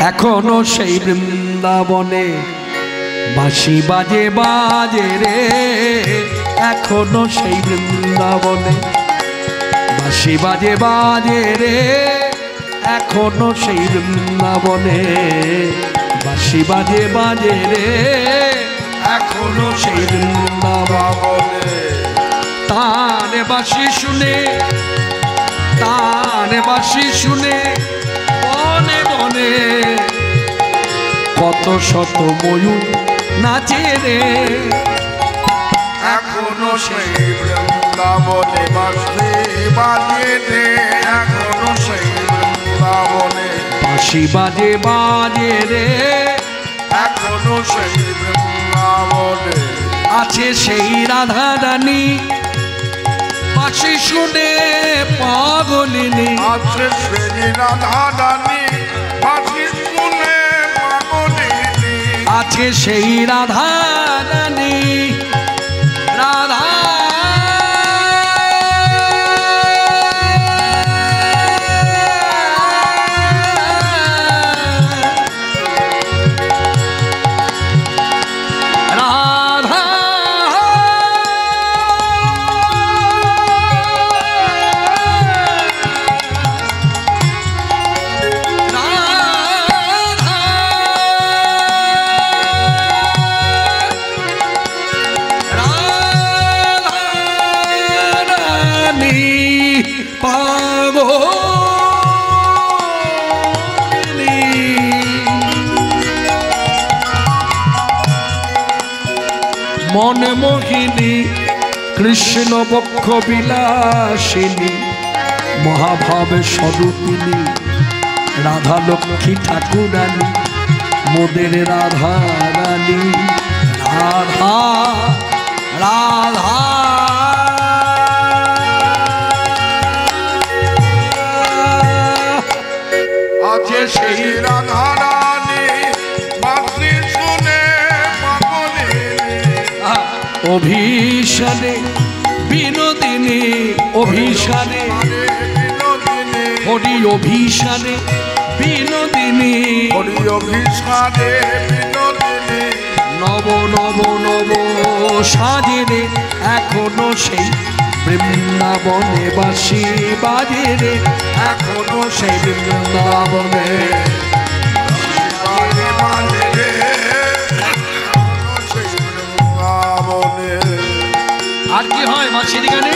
এখনো সেই বৃন্দাবনে বাঁশি বাজে বাজে রে, এখনো সেই বৃন্দাবনে বাঁশি বাজে বাজে রে, এখনো সেই বৃন্দাবনে বাঁশি বাজে বাজে রে, এখনো সেই বৃন্দাবনে। তার বাঁশি শুনে, তার বাঁশি শুনে বনে বনে কত শত ময়ূর নাচে রে, এখনো সেই বৃন্দাবনে বাঁশি বাজে রে, এখনো সেই বৃন্দাবনে বাঁশি বাজে বাজে রে, এখনো সেই বৃন্দাবনে আছে সেই রাধা রানী বাঁশি শুনে পাগলিনী, আছে সেই রাধা রানী বাঁশি শুনে পাগলিনী, আছে সেই রাধা রানী রাধা মনে মোহিনী কৃষ্ণ বক্ষ বিলাসিনী, মহাভাবে স্বরূপিনী রাধা লক্ষ্মী ঠাকুরানী, মোদের রাধা রানী রাধা রাধা আছে সেই রাধা রানী বাঁশি শুনে পাগলিনী, অভিশানে বিনোদিনী, অভিশানে হরি অভিশানে বিনোদিনী, হরি অভিশানে বিনোদিনী, নব নব নব সাজে রে, এখনো সেই বৃন্দাবনে বাঁশি বাজে রে, এখনো সেই বৃন্দাবনে বাজে বাজে রে, এখনো সেই বৃন্দাবনে। আর কি হয় বাঁশির গানে?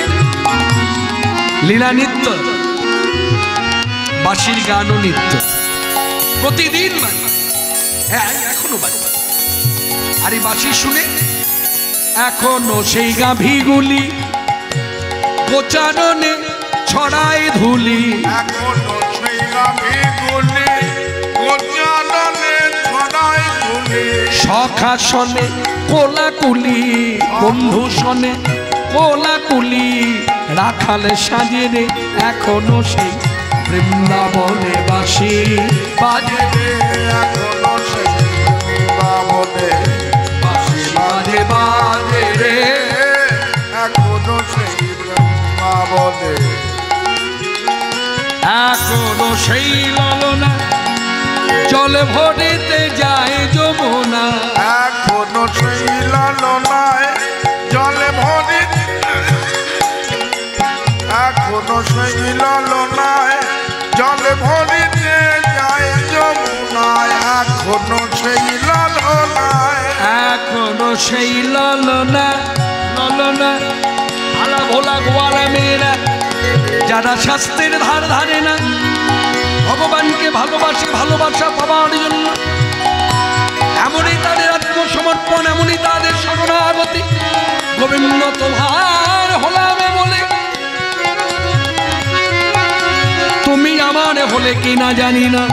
লীলা নৃত্য, বাঁশির গানও নৃত্য প্রতিদিন বাজে, হ্যাঁ এখনো বাজে। আর এই বাঁশি শুনে এখনো সেই গাভীগুলি গোচারণে ছড়ায় ধুলি, এখনো সেই গাভীগুলি গোচারণে ছড়ায় ধুলি, সখাসনে কোলাকুলি, বন্ধু শনে কোলাকুলি, রাখালে সাজে রে, এখনো সেই বৃন্দাবনে বাঁশি বাজে রে, এখনো সেই বৃন্দাবনে বাঁশি বাজে বাজে রে, এখনো সেই বৃন্দাবনে এখনো সেই ললনা জলে ভরিতে যায় যমুনা, এখনো সেই লালনায় জলে ভরি, এখনো সেই লালনায় জলে ভরিতে যায় যমুনায়, এখনো সেই লালনায়, এখনো সেই ললনা ললনা আলা ভোলা গোয়ালা মেয়েরা যারা শাস্ত্রের ধার ধারে না, ভগবানকে ভালোবাসে ভালোবাসা পাওয়ার জন্য, এমনই তাদের আত্মসমর্পণ, এমনই তাদের শরণাগতি। গোবিন্দ তোমার হলামে বলে, তুমি আমার হলে কি না জানি না,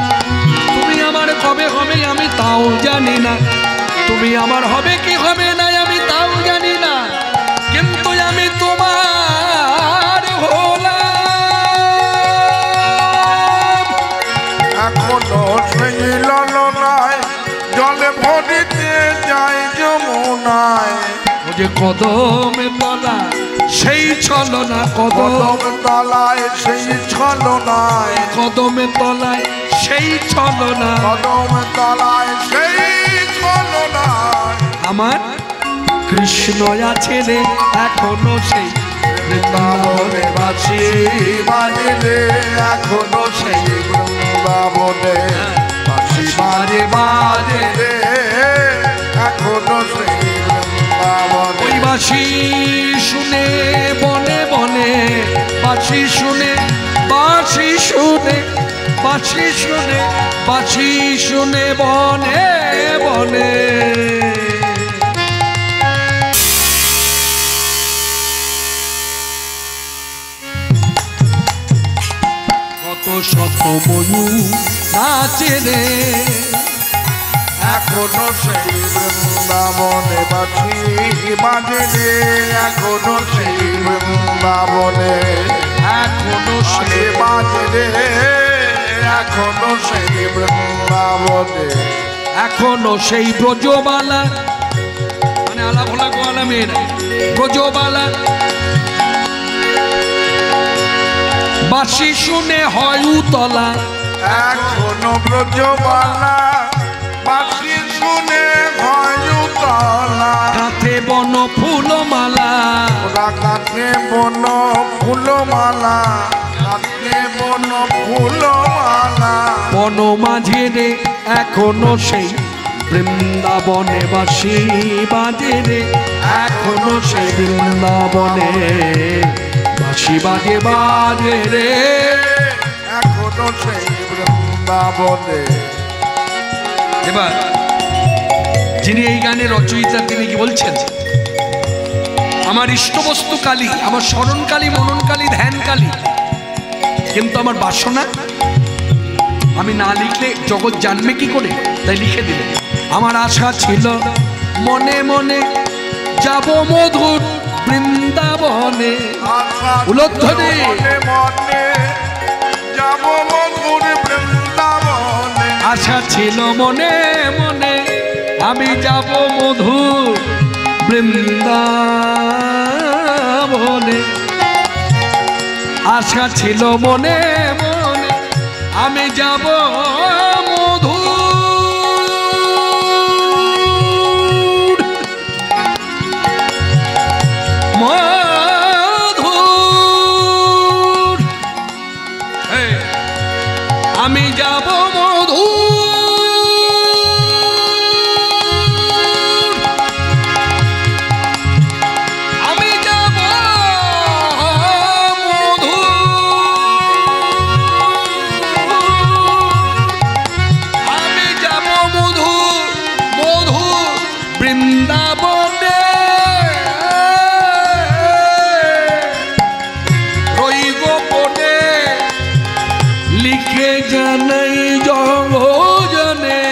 তুমি আমার কবে হবে আমি তাও জানি না, তুমি আমার হবে কি হবে না আমি তাও জানি না, কিন্তু আমি তোমার হলাম। এখনো সেই লালনায় জলে ভরিতে যায় যমুনায়, ও যে কদমে তলা সেই ছলনা, কদম তলায় সেই ছলনায়, কদমে তলায় সেই ছলনা, কদম তলায় সেই ছলনায় আমার কৃষ্ণ আছে রে এখনো সেই বৃন্দাবনে বাঁশি বাজে রে, এখনো সেই বৃন্দাবনে বাঁশি বাজে বাজে রে, এখনো সেই বৃন্দাবনে। ওই বাঁশি শুনে বনে বনে, বাঁশি শুনে, বাঁশি শুনে, বাঁশি শুনে, বাঁশি শুনে বনে বনে। কত শত ময়ূর নাচে রে, এখনো সেই বৃন্দাবনে বাঁশি বাজে রে, এখনো সেই বৃন্দাবনে এখনো সে বাজে রে, এখনো সেই বৃন্দাবনে। এখনো সেই ব্রজবালা, মানে আলা ভোলা গোয়ালা মেয়েরা, ব্রজবালা বাঁশি শুনে হয় উতলা, এখনো ব্রজবালা বাঁশি শুনে ভয়তলা, কাঁথে বন ফুলমালা, ওরা কাছে বন ফুলমালা, কাছে বন ফুলমালা। বন মাঝে রে এখনো সেই বৃন্দাবনে বাঁশি বাজে রে, এখনো সেই বৃন্দাবনে বাঁশি বাজে বাজে রে। এখনো সেই বৃন্দাবনে। এবার যিনি এই গানের রচয়িতা তিনি কি বলছেন, আমার ইষ্টবস্তু কালী, আমার স্মরণ কালী, মনন কালী, ধ্যান কালী, কিন্তু আমার বাসনা আমি না লিখলে জগৎ জানবে কি করে, তাই লিখে দিলেন। আমার আশা ছিল মনে মনে যাব মধুর বৃন্দাবনে, উলধ্বনি। মনে মনে যাব মধুর বৃন্দাবনে, আশা ছিল মনে মনে আমি যাব মধুর বৃন্দাবনে, আশা ছিল মনে মনে আমি যাব মধুর মধুর, আমি যাব মধুর, আমি যাব মধুর, আমি যাব মধুর মধুর বৃন্দাবনে। রই গোপনে লিখে জানাই জগজনে,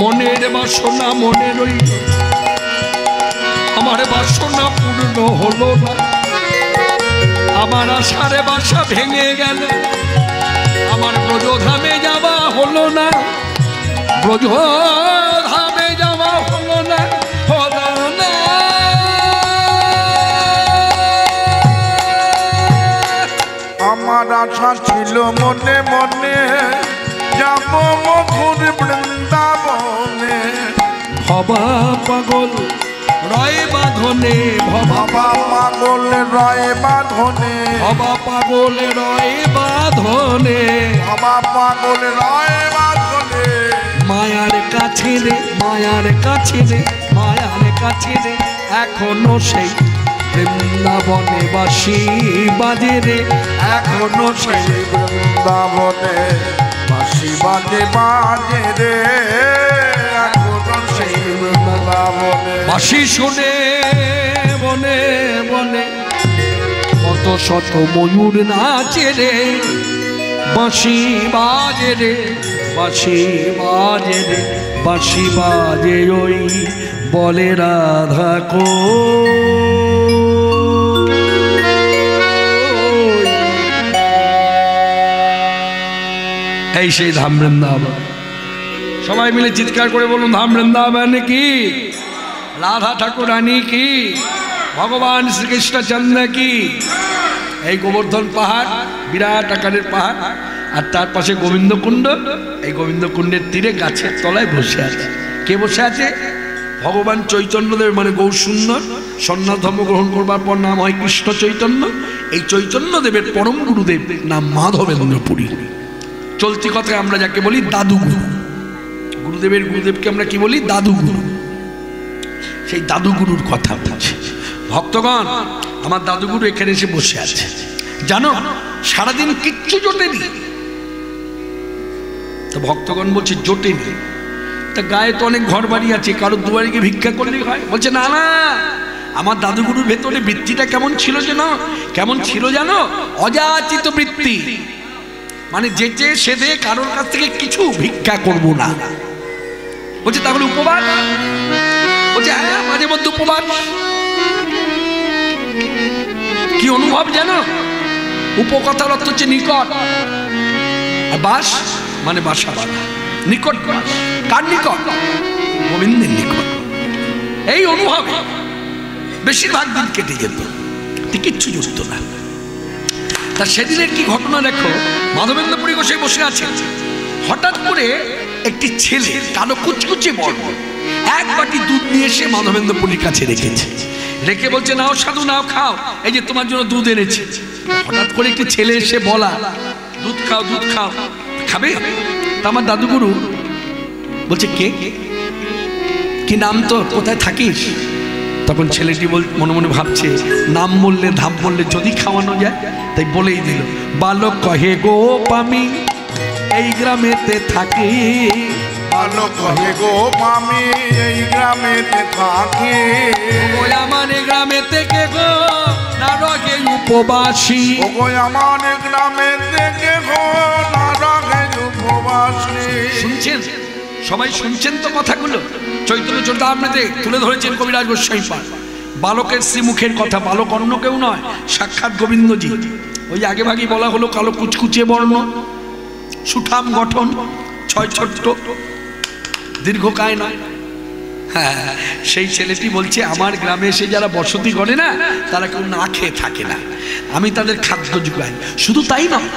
মনের বাসনা মনে রইল, আমার বাসনা পূর্ণ হলো না, আমার আশারে বাসা ভেঙে গেল, আমার ব্রজধামে যাওয়া হলো না, ব্রজধামে যাওয়া হলো না, হলো না। আমার আশা ছিল মনে মনে যাব মধুর বৃন্দাবনে, ভবা পাগল রয় বাঁধনে, বাবা পাগল রয় বাঁধনে, ভবা পাগল রয় বাঁধনে, বাবা পাগল রয় বাঁধনে। মায়ার কাছে রে, মায়ার কাছে রে, মায়ার কাছে রে এখনো সেই বৃন্দাবনে বাঁশি বাজে রে, এখনো সেই বৃন্দাবনে বাঁশি বাজে বাজে রে, এখনো সেই বৃন্দাবনে। বাঁশি শুনে বনে বনে কত শত ময়ূর নাচে রে, বাঁশি বাজে রে, বাঁশি বাজে রে, বাঁশি বাজে ওই বলে রাধা কো। এই সেই ধাম বৃন্দাবন, সবাই মিলে চিৎকার করে বলুন ধাম বৃন্দাবন কি, রাধা ঠাকুরানী কি, ভগবান শ্রীকৃষ্ণচন্দ্র কি। এই গোবর্ধন পাহাড় বিরাট আকারের পাহাড়, আর তার পাশে গোবিন্দকুণ্ড। এই গোবিন্দকুণ্ডের তীরে গাছের তলায় বসে আছে। কে বসে আছে? ভগবান চৈতন্যদেব, মানে গৌরসুন্দর। সন্ন্যাস ধর্ম গ্রহণ করবার পর নাম হয় কৃষ্ণ চৈতন্য। এই চৈতন্যদেবের পরম গুরুদেব নাম মাধবেন্দ্র পুরী। চলতি কথায় আমরা যাকে বলি দাদু গুরু। গুরুদেবের গুরুদেবকে আমরা কি বলি? দাদু গুরু। সেই দাদু গুরুর কথা বলছে। ভক্তগণ, আমার দাদু গুরু এখানে এসে বসে আছে। জানো, সারাদিন কিচ্ছু জোটেনি। তো ভক্তগণ বলছে জোটেনি, তা গায়ে তো অনেক ঘর বাড়ি আছে, কারোর দুয়ারে গিয়ে ভিক্ষা করলেই হয়? বলছে না না, আমার দাদুগুরুর ভেতরে বৃত্তিটা কেমন ছিল জানো? কেমন ছিল জানো? অযাচিত বৃত্তি, মানে যেচে সেদে কারোর কাছ থেকে কিছু ভিক্ষা করব না। বলছে তাহলে উপবাস? বলছে হ্যাঁ, মাঝে মধ্যে উপবাস। কি অনুভব জানো? উপকথার অর্থ হচ্ছে নিকট, আর বাস মানে বাসা বাঁধা। নিকট বাস, কার নিকট? গোবিন্দের নিকট। এই অনুভবে বেশিরভাগ দিন কেটে যেত, কিচ্ছু জুড়ত না। তা সেদিনের কি ঘটনা দেখো। মাধবেন্দ্র পুরী গোসাই বসে আছে, হঠাৎ করে একটি ছেলে কালো কুচকুচে বড় এক বাটি দুধ নিয়ে এসে মাধবেন্দ্র পুরীর কাছে রেখেছে। রেখে বলছে নাও সাধু, নাও খাও, এই যে তোমার জন্য দুধ এনেছে। হঠাৎ করে একটি ছেলে এসে বলা, দুধ খাও, দুধ খাও। খাবে? তা আমার দাদুগুরু বলছে কে, কি নাম তোর, কোথায় থাকিস? তখন ছেলেটি মনে মনে ভাবছে, নাম বললে ধাম বললে যদি খাওয়ানো যায়, তাই বলেই দিল, বালক কহে গো আমি এই গ্রামেতে থাকি। বালক কহে গো আমি এই গ্রামেতে থাকি। আমার গ্রামে থেকে গো না রগে উপবাসী। ওগো আমার গ্রামে থেকে গো না রগে উপবাসী। শুনছেন সবাই, শুনছেন তো কথাগুলো? চৈতন্য চরিতামৃতে তুলে ধরেছেন কবিরাজ গোস্বামী পাল। বালকের শ্রীমুখের কথা, বালক অন্য কেউ নয়, সাক্ষাৎ গোবিন্দজি। ওই আগে ভাগে বলা হলো কালো কুচকুচে বর্ণ, সুঠাম গঠন, ছয় ছোট্ট, দীর্ঘকায় নয়। হ্যাঁ, সেই ছেলেটি বলছে আমার গ্রামে এসে যারা বসতি করে না, তারা কেউ না খেয়ে থাকে না, আমি তাদের খাদ্য যোগাই। শুধু তাই নয়,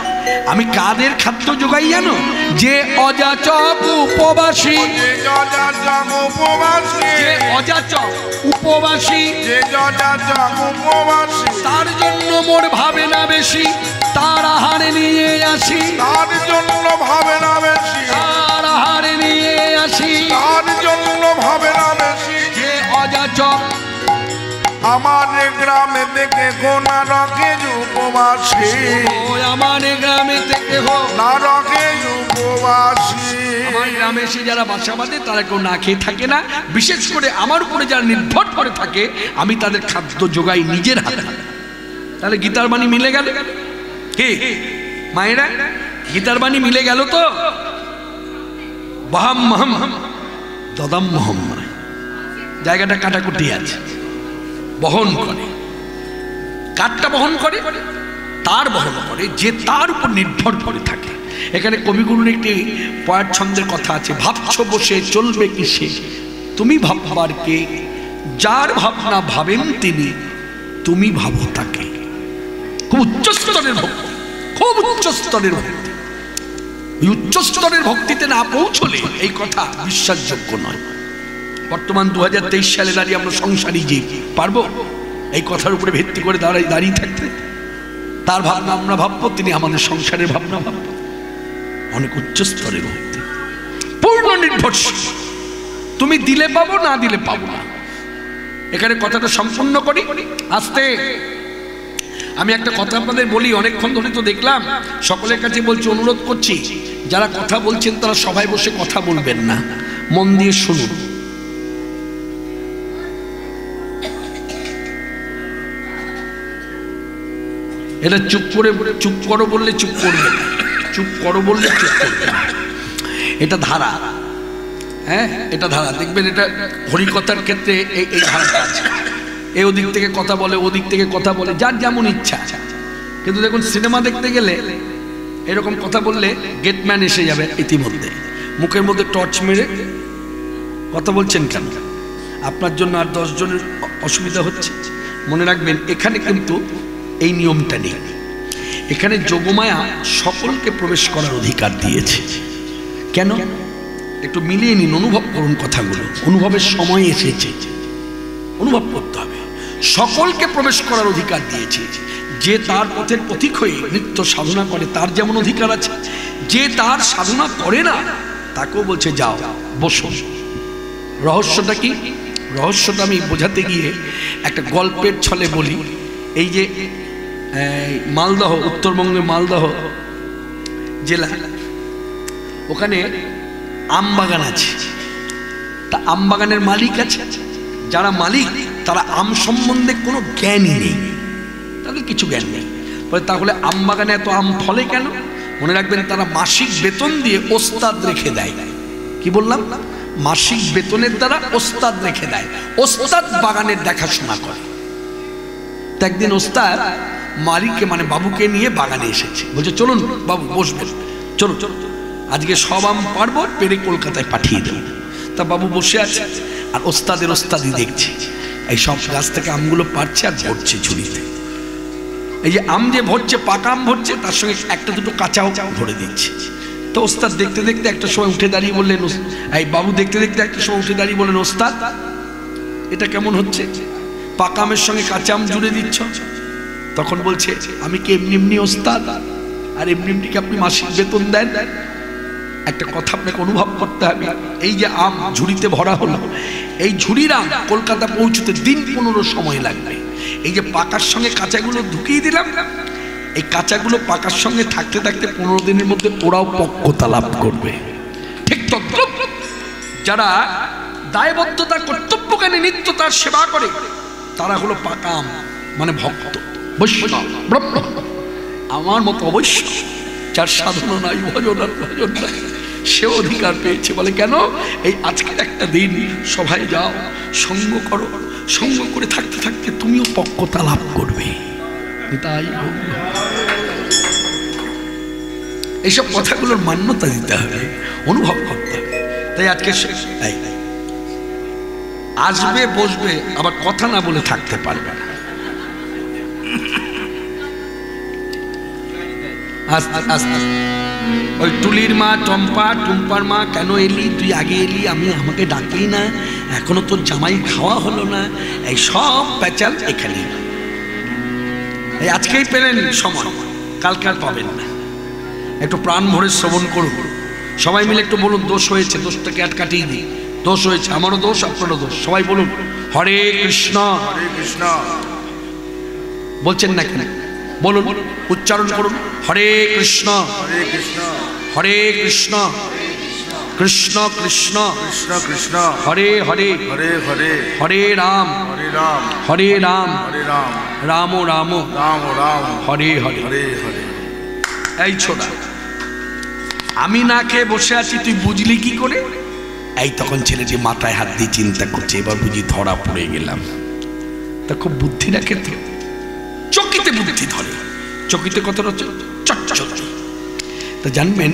আমি কাদের খাদ্য যোগাই জানো? যে অযাচক উপবাসী, অযাচক উপবাসী, তার জন্য মোর ভাবে না বেশি, তার আহারে নিয়ে আসি, তার জন্য ভাবে না বেশি, তার আহারে নিয়ে আসি, তার জন্য ভাবে না বেশি। যে অযাচক আমার গ্রামে থেকে গো না রগে উপবাসী। আমার গ্রামে থেকে হো না রগে উপবাসী। আমার গ্রামে এসে যারা বাসা বাঁধে তারা কেউ না খেয়ে থাকে না। বিশেষ করে আমার উপরে যারা নির্ভর করে থাকে, আমি তাদের খাদ্য যোগাই নিজের হাতে। তাহলে গীতার বাণী মিলে গেল। কে মায়েরা, গীতার বাণী মিলে গেল তো? বাহাম মহম দদাম মহম, জায়গাটা কাটাকুটি আছে। বহন করে, কাঠটা বহন করে, তার বহন করে যে তার উপর নির্ভর করে থাকে। এখানে কবিগুরুর একটি পয়ার ছন্দের কথা আছে, ভাবছ বসে চলবে কিসে, তুমি ভাববার কে, যার ভাবনা ভাবেন তিনি, তুমি ভাবো তাকে। খুব উচ্চস্তরের ভক্তি, খুব উচ্চস্তরের ভক্তি। উচ্চস্তরের ভক্তিতে না পৌঁছলে এই কথা বিশ্বাসযোগ্য নয়। বর্তমান 2023 সালে দাঁড়িয়ে আমরা সংসারী জীব, পারবো এই কথার উপরে ভিত্তি করে দাঁড়িয়ে থাকতে? তার ভাবনা আমরা ভাববো, তিনি আমাদের সংসারের ভাবনা ভাববো। অনেক উচ্চস্তরের ভক্তি, পূর্ণ নির্ভরশীল। তুমি দিলে পাবো, না দিলে পাবো না। এখানে কথাটা সম্পূর্ণ করি আস্তে। আমি একটা কথা আপনাদের বলি, অনেকক্ষণ ধরে তো দেখলাম, সকলের কাছে বলছি, অনুরোধ করছি, যারা কথা বলছেন তারা সবাই বসে কথা বলবেন না, মন দিয়ে শুনুন। এটা চুপ করে, চুপ করো বললে চুপ করবে না, চুপ করো বললে চুপ করবে না। এটা ধারা, হ্যাঁ এটা ধারা। দেখবেন এটা হরিকথার ক্ষেত্রে এই ধারাটা আছে। এ ওদিক থেকে কথা বলে, ওদিক থেকে কথা বলে, যার যেমন ইচ্ছা। কিন্তু দেখুন সিনেমা দেখতে গেলে এরকম কথা বললে গেটম্যান এসে যাবে ইতিমধ্যে, মুখের মধ্যে টর্চ মেরে, কথা বলছেন কেন, আপনার জন্য আর 10 জনের অসুবিধা হচ্ছে। মনে রাখবেন এখানে কিন্তু এই নিয়মটা নেই। এখানে যোগমায়া সকলকে প্রবেশ করার অধিকার দিয়েছে। কেন? একটু মিলিয়ে নিন, অনুভব করুন কথাগুলো। অনুভবের সময় এসেছে, অনুভব করতে হবে। সকলকে প্রবেশ করার অধিকার দিয়েছে। যে তার পথের পথিক হয়ে নিত্য সাধনা করে তার যেমন অধিকার আছে, যে তার সাধনা করে না তাকেও বলছে যাও বসো। রহস্যটা কি? রহস্যটা আমি বোঝাতে গিয়ে একটা গল্পের ছলে বলি। এই যে মালদহ, উত্তরবঙ্গের মালদহ জেলা, ওখানে আম বাগান আছে। তা আম বাগানের মালিক আছে, যারা মালিক তারা আম সম্বন্ধে কোনো জ্ঞানই নেই, তাদের কিছু জ্ঞান নেই। তাহলে আম বাগানে এত আম ফলে কেন? মনে রাখবেন, তারা মাসিক বেতন দিয়ে ওস্তাদ রেখে দেয়। কি বললাম? মাসিক বেতনের দ্বারা ওস্তাদ রেখে দেয়। ওস্তাদ বাগানের দেখাশোনা করে। তো একদিন ওস্তাদ মালিককে মানে বাবুকে নিয়ে বাগানে এসেছে, বলছে চলুন বাবু বসবেন, চলো চলো আজকে সব আম পারবো, পেরে কলকাতায় পাঠিয়ে দেবো। তা বাবু বসে আছে আর ওস্তাদের ওস্তাদি দেখছে, এই সব গাছ থেকে আমগুলো পারছে আর ভরছে ঝুড়িতে। এই যে আম যে ভরছে, পাকা আম ভরছে, তার সঙ্গে একটা দুটো কাঁচাও ভরে দিচ্ছে। তো ওস্তাদ দেখতে দেখতে একটা সময় উঠে দাঁড়িয়ে বললেন, এই বাবু দেখতে দেখতে একটা সময় উঠে দাঁড়িয়ে বললেন, ওস্তাদ এটা কেমন হচ্ছে? পাকা আমের সঙ্গে কাঁচা আম জুড়ে দিচ্ছ। তখন বলছে, আমি কি এমনি এমনি ওস্তাদ? আর এমনি এমনি কি আপনি মাসিক বেতন দেন? একটা কথা আপনাকে অনুভব করতে হবে। এই যে আম ঝুড়িতে ভরা হলো, এই ঝুড়ির আম কলকাতা পৌঁছতে দিন 15 সময় লাগবে। এই যে পাকার সঙ্গে কাঁচাগুলো ঢুকিয়ে দিলাম, এই কাঁচাগুলো পাকার সঙ্গে থাকতে থাকতে 15 দিনের মধ্যে ওরাও পক্কতা লাভ করবে। ঠিক তদ্রুপ যারা দায়বদ্ধতা কর্তব্যজ্ঞানে নিত্য তার সেবা করে, তারা হলো পাকা আম, মানে ভক্ত বৈষ্ণব ব্রহ্ম। আমার মতো অবশ্য যার সাধনা নাই, ভজন আর ভজন নাই, সে অধিকার পেয়েছে। বলে কেন? এই আজকের একটা দিন সভায় যাও, সঙ্গ করো, সঙ্গ করে থাকতে থাকতে তুমিও পক্কতা লাভ করবে। তাই এইসব কথাগুলোর মান্যতা দিতে হবে, অনুভব করতে হবে। তাই আজকে আসবে বসবে, আবার কথা না বলে থাকতে পারবে না। আস্তে আস্তে ওই টুলির মা টম্পা, টুম্পার মা, কেন এলি তুই? আগে এলি, আমাকে ডাকলি না, এখনো তোর জামাই খাওয়া হলো না। এই সব প্যাচাল এখানে। এই আজকেই পেলেন সময়, কালকে আর পাবেন না। একটু প্রাণ ভরে শ্রবণ করুন, সবাই মিলে একটু বলুন দোষ হয়েছে, দোষটাকে কাটিয়ে দিই। দোষ হয়েছে, আমারও দোষ, আপনারও দোষ। সবাই বলুন হরে কৃষ্ণ হরে কৃষ্ণ। বলছেন না কেন? বলুন, উচ্চারণ করুন, হরে কৃষ্ণ হরে কৃষ্ণ হরে কৃষ্ণ কৃষ্ণ কৃষ্ণ কৃষ্ণ কৃষ্ণ হরে হরে হরে হরে হরে রাম হরে রাম হরে রাম হরে রাম রাম রাম রাম রাম হরে হরে। হরে হরে। এই ছোড়া, আমি না খেয়ে বসে আছি, তুই বুঝলি কি করে? এই তখন ছেলেটি মাথায় হাত দিয়ে চিন্তা করছে, এবার বুঝি ধরা পড়ে গেলাম। তা খুব বুদ্ধি রাখে তো, চকিতে বুদ্ধি ধরে। চকিতে কথাটা হচ্ছে চটচটি। তা জানবেন,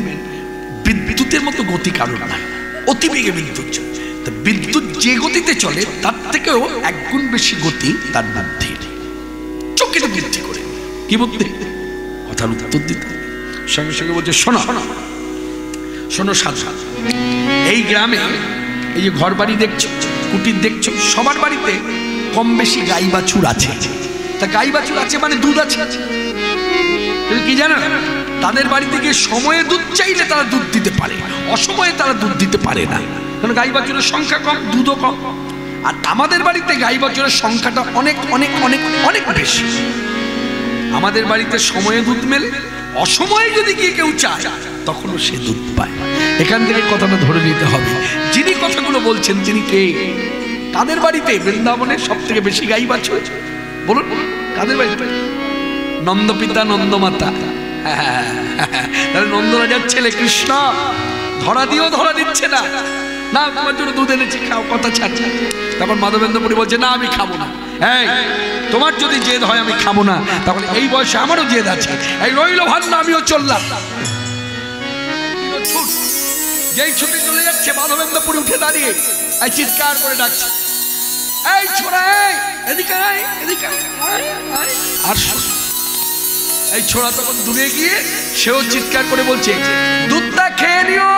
বিদ্যুতের মতো গতি কারণ নাই, অতিবেগে বিদ্যুৎ চলে। তা বিদ্যুৎ যে গতিতে চলে তার থেকেও 1 গুণ বেশি গতি তার বুদ্ধির। চকিতে বুদ্ধি করে। কি বুদ্ধি? কথার উত্তর দিতে সঙ্গে সঙ্গে বলছে, শোনো শোনো সাধু, এই গ্রামে এই যে ঘর বাড়ি দেখছো, কুটির দেখছো, সবার বাড়িতে কম বেশি গাই বাছুর আছে। তা গাই বাছুর আছে মানে দুধ আছে। তুমি কি জানো? তাদের বাড়িতে গিয়ে সময়ে দুধ চাইলে তারা দুধ দিতে পারে, অসময়ে তারা দুধ দিতে পারে না, কারণ গাই বাছুরের সংখ্যা কম, দুধও কম। আর আমাদের বাড়িতে গাই বাছুরের সংখ্যাটা অনেক অনেক অনেক অনেক বেশি। আমাদের বাড়িতে সময়ে দুধ মেলে, অসময়ে যদি গিয়ে কেউ চায় তখনও সে দুধ পায়। এখান থেকে কথাটা ধরে নিতে হবে, যিনি কথাগুলো বলছেন তিনি কে? কাদের বাড়িতে বৃন্দাবনে সব থেকে বেশি গাই বাছুর? বলুন কাদের বাড়িতে? নন্দপিতা নন্দমাতা, তাহলে নন্দরাজার ছেলে কৃষ্ণ। ধরা দিয়েও ধরা দিচ্ছে না, না তোমার জন্য দুধ এনেছি খাও, কথা ছাড়ছে। তখন মাধবেন্দ্রপুরী বলছে, না আমি খাবো না। এই তোমার যদি জেদ হয় আমি খাবো না, তাহলে এই বয়সে আমারও জেদ আছে। এই রইল ভান্না, আমিও চললাম। যেই ছুটি চলে যাচ্ছে, মাধবেন্দ্রপুরী উঠে দাঁড়িয়ে এই চিৎকার করে ডাকছে, এই ছোড়া, এদিকে আয়, এদিকে আয়। আর এই ছোড়া তখন দূরে গিয়ে সেও চিৎকার করে বলছে, দুধটা খেয়ে নিও।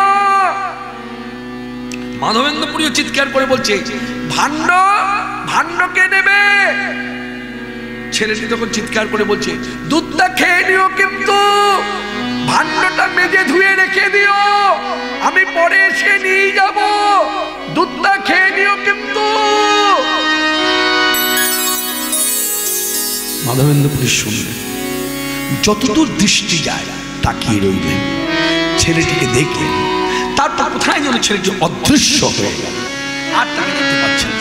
মাধবেন্দ্রপুরীও চিৎকার করে বলছে, ভাণ্ড ভাণ্ড কে নেবে? ছেলেটি তখন চিৎকার করে বলছে, দুধটা খেয়ে নিও, কিন্তু ভাণ্ডটা মেজে ধুয়ে রেখে দিও, আমি পরে এসে নিয়ে যাব। দুধটা খেয়ে নিও কিন্তু। মাধবেন্দ্রপুরী শুনলেন, যতদূর দৃষ্টি যায় তাকিয়ে রইলেন, ছেলেটিকে দেখলেন। তারপর কোথায় যেন ছেলেটি অদৃশ্য হয়ে গেল, আর তাকে দেখতে পাচ্ছেন।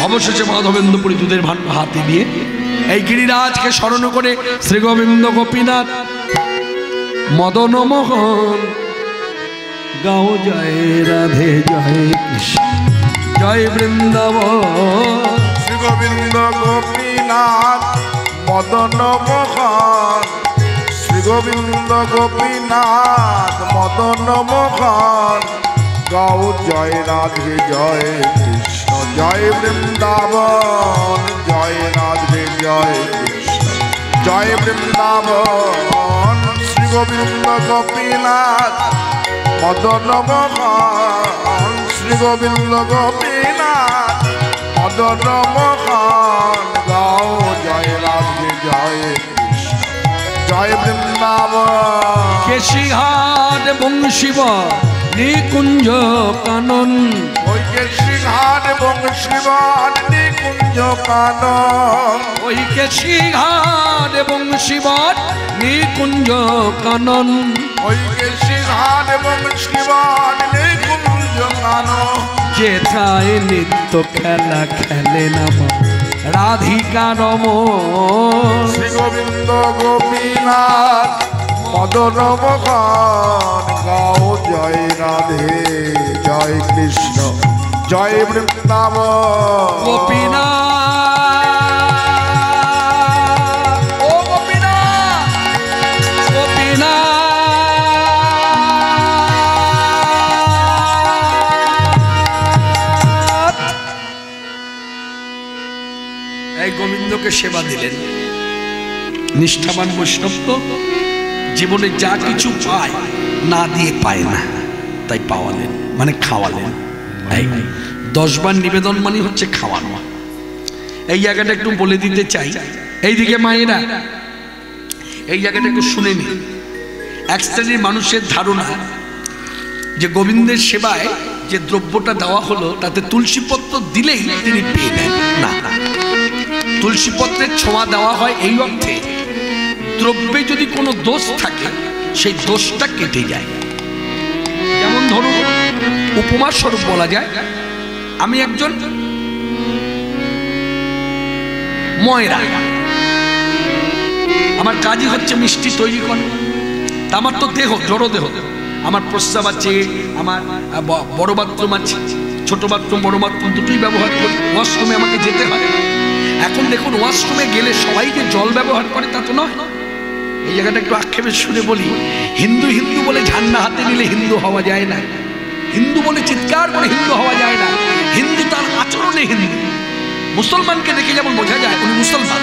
অবশেষে মাধবেন্দ্রপুরী দুধের ভাণ্ড হাতে নিয়ে এই গিরিরাজকে স্মরণ করে শ্রী গোবিন্দ গোপীনাথ মদন মোহন গাও জয় রাধে জয় কৃষ্ণ জয় বৃন্দাবন। শ্রী গোবিন্দ গোপীনাথ মদন মোহন, শ্রী গোবিন্দ গোপীনাথ মদন মোহন গাও জয় রাধে জয় কৃষ্ণ জয় বৃন্দাবন, জয় রাধে জয় কৃষ্ণ জয় বৃন্দাবন। শ্রী গোবিন্দ গোপীনাথ মদন মোহন, শ্রী গোবিন্দ গোপীনাথ মদন মোহন গাও জয় রাধে জয় কৃষ্ণ জয় বৃন্দাবন। কেশিঘাট বংশীব নিকুঞ্জ কানন, ওই কেশিঘাট বংশীবন নিকুঞ্জ কানন, ওই কেশিঘাট বংশীবন নিকুঞ্জ কানন, ওই কেশিঘাট বংশীবন নিকুঞ্জ কানন। যেথায় নিত্য খেলা খেলে নাম রাধিকা রমন। শ্রী গোবিন্দ গোপীনাথ মদন মোহন গাও জয় রাধে জয় কৃষ্ণ জয় বৃন্দাবন। গোপীনাথ ও গোপীনাথ গোপীনাথ। এই গোবিন্দকে সেবা দিলেন। নিষ্ঠাবান বৈষ্ণব তো জীবনে যা কিছু পায় না দিয়ে পায় না, তাই পাওয়ালেন মানে খাওয়ালেন। 10 বার নিবেদন মানে হচ্ছে খাওয়ানো। এই জায়গাটা একটু বলে দিতে চাই, এইদিকে মায়েরা এই জায়গাটা একটু শুনে নিন। এক শ্রেণীর মানুষের ধারণা যে গোবিন্দের সেবায় যে দ্রব্যটা দেওয়া হলো তাতে তুলসীপত্র দিলেই তিনি পেয়ে নেন। না, তুলসীপত্রের ছোঁয়া দেওয়া হয় এই অর্থে, দ্রব্যে যদি কোনো দোষ থাকে সেই দোষটা কেটে যায়। যেমন ধরুন, উপমা স্বরূপ বলা যায়, আমি একজন ময়রা, আমার কাজই হচ্ছে মিষ্টি তৈরি করা। আমার তো দেহ, জড় দেহ, আমার প্রস্রাব আছে, আমার বড় বাথরুম আছে, ছোট বাথরুম বড় বাথরুম দুটোই ব্যবহার করি। ওয়াশরুমে আমাকে যেতে হয়। এখন দেখুন, ওয়াশরুমে গেলে সবাই যে জল ব্যবহার করে তা তো নয়। এই জায়গাটা একটু আক্ষেপের সুরে বলি, হিন্দু হিন্দু বলে ঝান্ডা হাতে নিলে হিন্দু হওয়া যায় না, হিন্দু বলে চিৎকার করে হিন্দু হওয়া যায় না। হিন্দু তার আচরণে হিন্দু। মুসলমানকে দেখে যেমন বোঝা যায় উনি মুসলমান।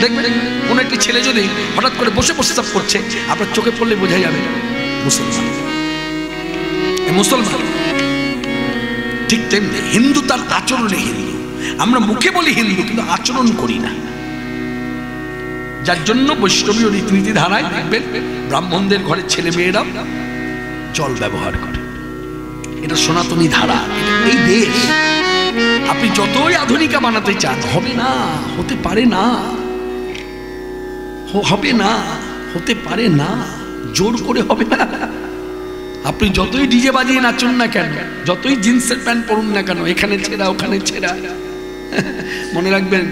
দেখবেন কোনো একটি ছেলে যদি হঠাৎ করে বসে প্রস্তাব করছে, আপনার চোখে পড়লে বোঝা যাবে মুসলমান, মুসলমান। ঠিক তেমনি হিন্দু তার আচরণে হিন্দু। আমরা মুখে বলি হিন্দু, কিন্তু আচরণ করি না। যার জন্য বৈষ্ণবীয় রীতিনীতি ধারায় দেখবেন ব্রাহ্মণদের ঘরের ছেলে মেয়েরা জল ব্যবহার করে। এটা সনাতনী ধারা, এই দেশ। আপনি যতই আধুনিকা বানাতে চান, হবে না, হতে পারে না, হবে না, হতে পারে না, জোর করে হবে না। আপনি যতই ডিজে বাজিয়ে নাচুন না কেন, যতই জিন্সের প্যান্ট পরুন না কেন, এখানে ছেঁড়া ওখানে ছেঁড়া, মনে রাখবেন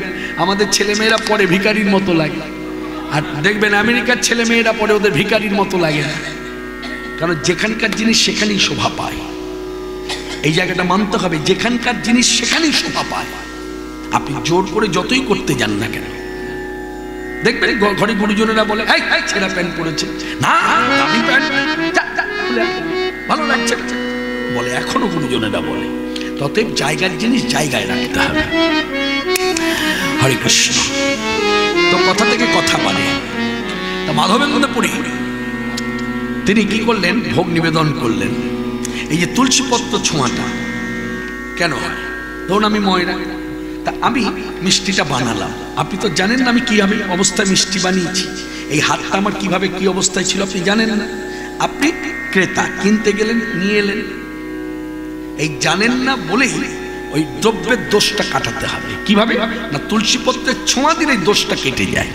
আমাদের ছেলেমেয়েরা পরে ভিখারির মতো লাগে। আর দেখবেন আমেরিকার ছেলেমেয়েরা পরে ওদের ভিখারির মতো লাগে না, কারণ যেখানকার জিনিস সেখানেই শোভা পায়। এই জায়গাটা মানতে হবে, যেখানকার জিনিস সেখানেই শোভা পায়। আপনি জোর করে যতই করতে যান না কেন, দেখবেন ঘরে গুরুজনেরা বলে এই ছেঁড়া প্যান্ট পরেছে, না আমি প্যান্ট ভালো লাগছে বলে, এখনো গুরুজনেরা বলে। ততএব জায়গার জিনিস জায়গায় রাখতে হবে। হরে কৃষ্ণ। তো কথা থেকে কথা বলে, তা মাধবেন্দ্রপুরী তিনি কি করলেন, ভোগ নিবেদন করলেন। এই যে তুলসীপত্র ছোঁয়াটা কেন হয়? ধরুন আমি ময়রা, তা আমি মিষ্টিটা বানালাম, আপনি তো জানেন না আমি কীভাবে অবস্থায় মিষ্টি বানিয়েছি, এই হাতটা আমার কিভাবে কি অবস্থায় ছিল আপনি জানেন না। আপনি ক্রেতা, কিনতে গেলেন, নিয়ে এলেন, এই জানেন না বলেই ওই দ্রব্যের দোষটা কাটাতে হবে। কিভাবে না, তুলসীপত্রের ছোঁয়া দিলেই দোষটা কেটে যায়।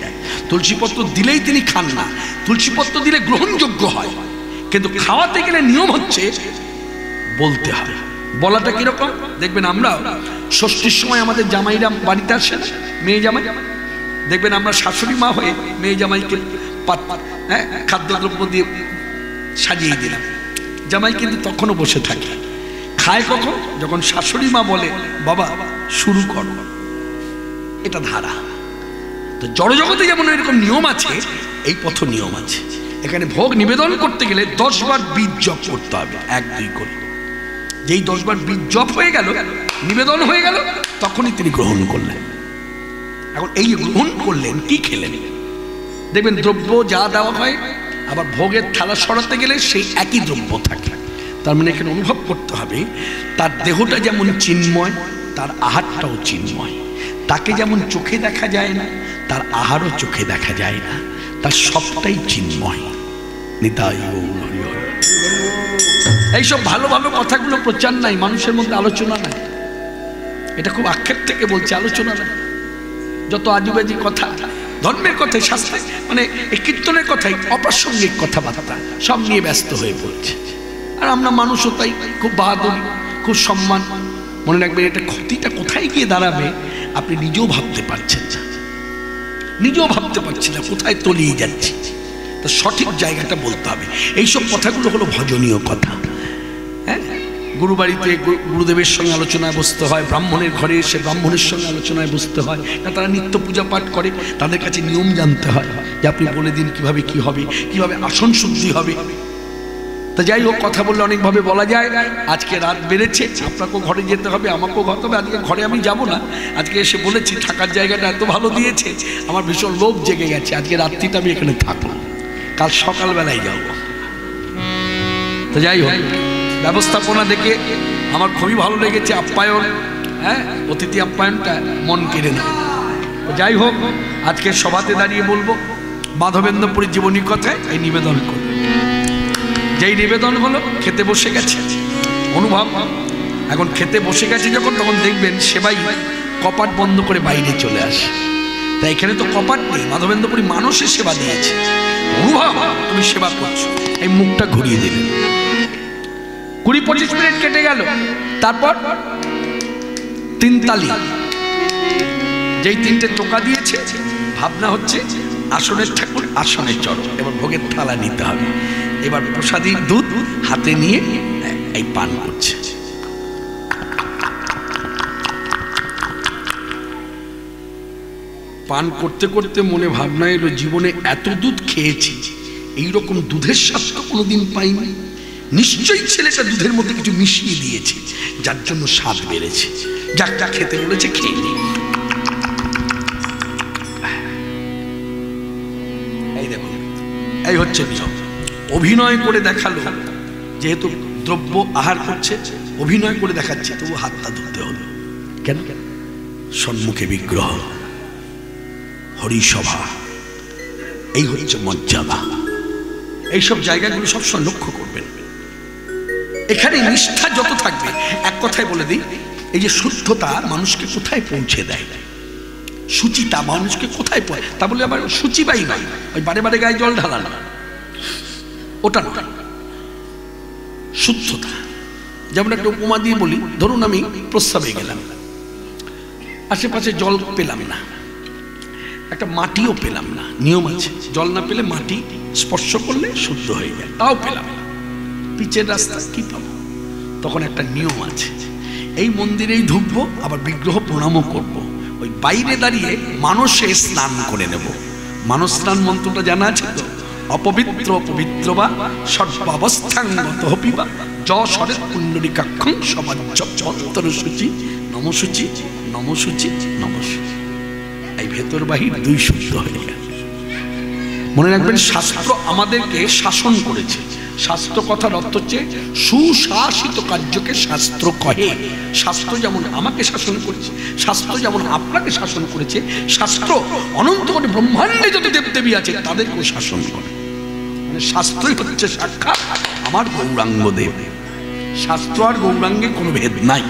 তুলসীপত্র দিলেই তিনি খান না, তুলসীপত্র দিলে গ্রহণযোগ্য হয়, কিন্তু খাওয়াতে গেলে নিয়ম হচ্ছে বলতে হবে। বলাটা কিরকম দেখবেন, আমরা ষষ্ঠীর সময় আমাদের জামাইরা বাড়িতে আসে, মেয়ে জামাই, দেখবেন আমরা শাশুড়ি মা হয়ে মেয়ে জামাইকে খাদ্যদ্রব্য দিয়ে সাজিয়ে দিলাম, জামাই কিন্তু তখনও বসে থাকে। খায় কখন? যখন শাশুড়ি মা বলে বাবা শুরু করো, এটা ধারা। তো জড়জগতে যেমন এরকম নিয়ম আছে, এই পথ নিয়ম আছে। এখানে ভোগ নিবেদন করতে গেলে 10 বার বীজ জপ করতে হবে, 1-2 করে। যেই 10 বার বীজ জপ হয়ে গেল, নিবেদন হয়ে গেল, তখনই তিনি গ্রহণ করলেন। এখন এই গ্রহণ করলেন, কি খেলেন? দেখবেন দ্রব্য যা দেওয়া হয়, আবার ভোগের থালা সরাতে গেলে সেই একই দ্রব্য থাকে। তার মানে এখানে অনুভব করতে হবে তার দেহটা যেমন চিন্ময়, তার আহারটাও চিন্ময়। তাকে যেমন চোখে দেখা যায় না, তার আহারও চোখে দেখা যায় না, তার সবটাই চিন্ময়। নিতাই গৌর হরি হরি। এইসব ভালো ভালো কথাগুলো প্রচার নাই, মানুষের মধ্যে আলোচনা নাই। এটা খুব আক্ষেপ থেকে বলছে, আলোচনা নাই। যত আজুবাজি কথা, ধর্মের কথাই, শাস্ত্রে মানে এই কীর্তনের কথাই, অপ্রাসঙ্গিক কথাবার্তা সব নিয়ে ব্যস্ত হয়ে পড়ছে। আর আমরা মানুষও তাই, খুব বাহাদুরি, খুব সম্মান। মনে রাখবেন, এটা ক্ষতিটা কোথায় গিয়ে দাঁড়াবে আপনি নিজেও ভাবতে পারছেন না, নিজেও ভাবতে পারছি না কোথায় তলিয়ে যাচ্ছি। তো সঠিক জায়গাটা বলতে হবে। এইসব কথাগুলো হলো ভজনীয় কথা। হ্যাঁ, গুরুবাড়িতে গুরুদেবের সঙ্গে আলোচনায় বসতে হয়, ব্রাহ্মণের ঘরে এসে ব্রাহ্মণের সঙ্গে আলোচনায় বসতে হয়। না, তারা নিত্য পূজা পাঠ করে, তাদের কাছে নিয়ম জানতে হয় যে আপনি বলে দিন কিভাবে কি হবে, কিভাবে আসন শুদ্ধি হবে। তো যাই হোক, কথা বললে অনেকভাবে বলা যায়। আজকে রাত বেড়েছে, আপনাকেও ঘরে যেতে হবে, আমাকেও ঘর, তবে আজকে ঘরে আমি যাব না। আজকে এসে বলেছি থাকার জায়গাটা এত ভালো দিয়েছে, আমার ভীষণ লোভ জেগে গেছে। আজকে রাত্রিটা আমি এখানে থাকবো, কাল সকালবেলায় যাব। তো যাই হোক, ব্যবস্থাপনা দেখে আমার খুবই ভালো লেগেছে, আপ্যায়ন, হ্যাঁ, অতিথি আপ্যায়নটা মন কেড়ে নেয়। তো যাই হোক, আজকে সভাতে দাঁড়িয়ে বলবো মাধবেন্দ্রপুরীর জীবনী কথায় এই নিবেদন করব। যেই নিবেদন হলো, খেতে বসে গেছে, অনুভব এখন খেতে বসে গেছে যখন, তখন দেখবেন সেবাই কপাট বন্ধ করে বাইরে চলে আসে। তাই এখানে তো কপাট নেই, মাধবেন্দ্রপুরী মানুষের সেবা দিয়েছে। অনুভব তুমি সেবা করছো, এই মুখটা ঘুরিয়ে দিলেন। 20-25 মিনিট কেটে গেল, তারপর 3 তালি, যেই 3টে টোকা দিয়েছে, ভাবনা হচ্ছে আসনের ঠাকুর আসনে চড়ো, এবার ভোগের থালা নিতে হবে। এবার প্রসাদী দুধ হাতে নিয়ে এই পান করছে। পান করতে করতে মনে ভাবনা এলো, জীবনে এত দুধ খেয়েছি, এইরকম দুধের স্বাদ তো কোনোদিন পাইনি। নিশ্চয়ই ছেলেটা দুধের মধ্যে কিছু মিশিয়ে দিয়েছে, যার জন্য স্বাদ বেড়েছে। যাক যা খেতে বলেছে খেয়ে নি। এই দেখুন, এই হচ্ছে নিয়ম। অভিনয় করে দেখালো, যেহেতু দ্রব্য আহার করছে, অভিনয় করে দেখাচ্ছে, তবু হাতটা ধুতে হলো। কেন? সম্মুখে বিগ্রহ, হরিসভা, এই হচ্ছে মর্যাদা। এইসব জায়গাগুলো সবসময় লক্ষ্য করবেন। এখানে নিষ্ঠা যত থাকবে, এক কথায় বলে দিই, এই যে শুদ্ধতা মানুষকে কোথায় পৌঁছে দেয়, শুচিতা মানুষকে কোথায় পড়ে, তা বলে আবার শুচিবাই নয়, ওই বারে বারে গায়ে জল ঢালা না, ওটা নয়। শুদ্ধতা, যেমন একটা উপমা দিয়ে বলি, ধরুন আমি প্রস্রাবে গেলাম, আশেপাশে জল পেলাম না, একটা মাটিও পেলাম না। নিয়ম আছে, জল না পেলে মাটি স্পর্শ করলে শুদ্ধ হয়ে যায়, তাও পেলাম না, পিচের রাস্তা কি পাবো? তখন একটা নিয়ম আছে, এই মন্দিরেই ঢুকবো, আবার বিগ্রহ প্রণামও করব। ওই বাইরে দাঁড়িয়ে মানুষে স্নান করে নেব। মানুষ স্নান মন্ত্রটা জানা আছে তো? অপবিত্র পবিত্র বা সর্বাবস্থাঙ্গত হপিবা যশরে পুণ্ডরিকাক্ষং সমাজ্জন্তরসূচি নমসূচি নমসূচি নমসূচি। এই ভেতর বাহির 2 শুদ্ধ হয়ে গেল। মনে রাখবেন, শাস্ত্র আমাদেরকে শাসন করেছে। শাস্ত্র কথার অর্থ হচ্ছে সুশাসিত কার্যকে শাস্ত্র কহে। শাস্ত্র যেমন আমাকে শাসন করেছে, শাস্ত্র যেমন আপনাকে শাসন করেছে, শাস্ত্র অনন্ত কোটি ব্রহ্মাণ্ডে যত দেবদেবী আছে তাদেরকেও শাসন করে। মানে শাস্ত্রই হচ্ছে সাক্ষাৎ আমার গৌরাঙ্গ দেব। শাস্ত্র আর গৌরাঙ্গে কোনো ভেদ নাই,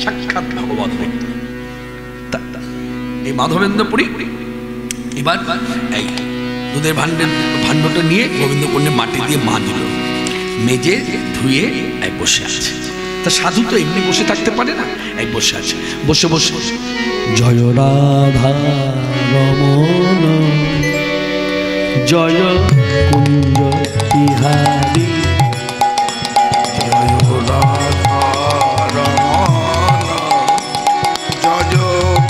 সাক্ষাৎ ভগবত ব্যক্তি। এই মাধবেন্দ্রপুরী এবার এই দুধের ভাণ্ডটা নিয়ে গোবিন্দকুণ্ডে মাটি দিয়ে দিল, মেজে ধুয়ে এক বসে আছে। তা সাধু তো এমনি বসে থাকতে পারে না, এক বসে আছে। বসে বসে জয় রাধা রমন জয় কুঞ্জ বিহারী, জয় রাধা রমন জয়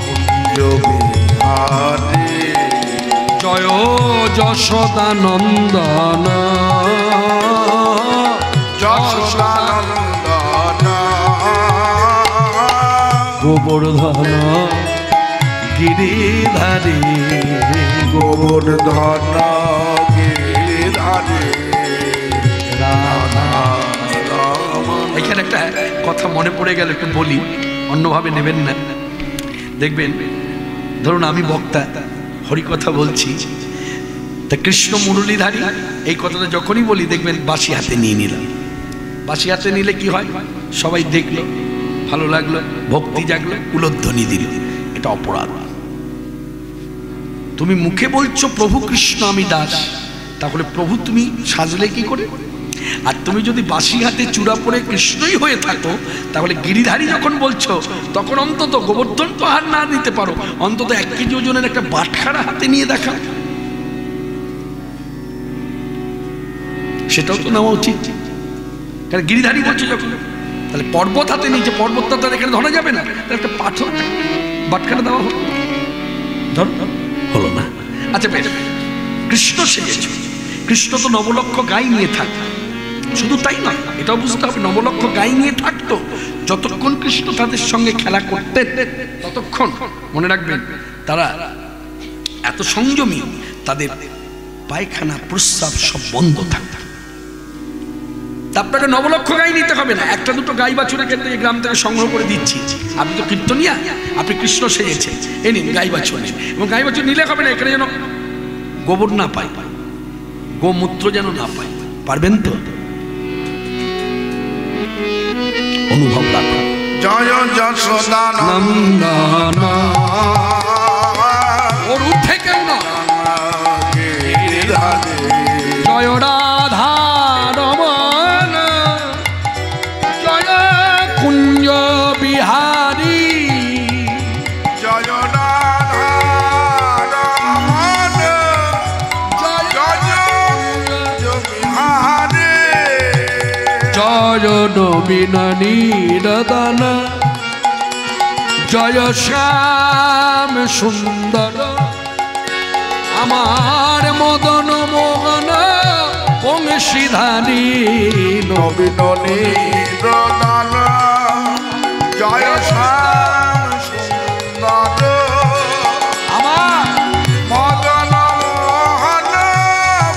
কুঞ্জ বিহারী, জয় যশোদানন্দন যশোদানন্দন গোবর্ধন গিরিধারী, গোবর্ধন গিরিধারী রাধা। এখানে একটা কথা মনে পড়ে গেল, একটু বলি, অন্যভাবে নেবেন না। দেখবেন, ধরুন আমি বক্তা হরিকথা বলছি, তা কৃষ্ণ মুরলীধারী এই কথাটা যখনই বলি দেখবেন বাঁশি হাতে নিয়ে নিলাম। বাঁশি হাতে নিলে কি হয়, সবাই দেখলো, ভালো লাগলো, ভক্তি জাগলো, উলধ্বনি দিল। এটা অপরাধ। তুমি মুখে বলছো প্রভু কৃষ্ণ আমি দাস, তাহলে প্রভু তুমি সাজলে কি করে? আর তুমি যদি বাঁশি হাতে চূড়া পরে কৃষ্ণই হয়ে থাকো, তাহলে গিরিধারী যখন বলছো তখন অন্তত গোবর্ধন পাহাড় না নিতে পারো, অন্তত 1 কেজি ওজনের একটা বাটখারা হাতে নিয়ে দেখা, সেটাও তো নেওয়া উচিত। কারণ গিরিধারী বলছে যখন, তাহলে পর্বত হাতে নিয়েছে, পর্বতটা তার এখানে ধরা যাবে না, একটা পাথর বাটখারা দেওয়া হলো, ধর হলো না। আচ্ছা বেশ, কৃষ্ণ সেজেছ, কৃষ্ণ তো নবলক্ষ গাই নিয়ে থাকতো। শুধু তাই নয়, এটাও বুঝতে হবে, নবলক্ষ গাই নিয়ে থাকতো। যতক্ষণ কৃষ্ণ তাদের সঙ্গে খেলা করতেন ততক্ষণ মনে রাখবেন তারা এত সংযমী, তাদের পায়খানা প্রস্রাব সব বন্ধ থাকত। আপনাকে নবলক্ষ গাই নিতে হবে না, 1-2 গাই বাছুর এখান থেকে গ্রাম থেকে সংগ্রহ করে দিচ্ছি। আপনি তো কীর্তনিয়া, আপনি কৃষ্ণ সেজেছেন, এ নিন গাই বাছুর নিন। এবং গাই বাছুর নিলে হবে না, এখানে যেন গোবর না পাই, গোমূত্র যেন না পাই। পারবেন তো? অনুভব রাখো। জয় যশোদানন্দন ওর উঠে কেন গিরিধারী, জয় রাধা রমন জয় কুঞ্জ বিহারী, জয় রাধা রমন জয় কুঞ্জ বিহারী, জয় নবীন নিরদন জয় শ্যাম সুন্দর, আমার মদন মোহন বংশীধারী নবীন নিরদন জয় শ্যাম সুন্দর, আমার মদন মোহন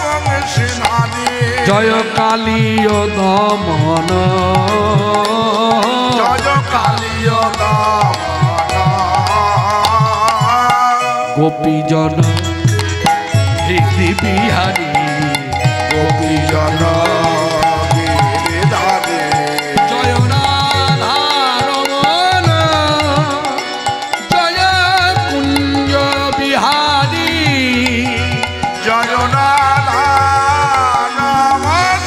বংশীধারী, জয় কালীয় দমন জয় কালীয় দমন, গোপীজন হৃদি বিহারী, গোপীজন গিরিধারী, জয় রাধা রমন জয় কুঞ্জ বিহারী, জয় রাধা রমন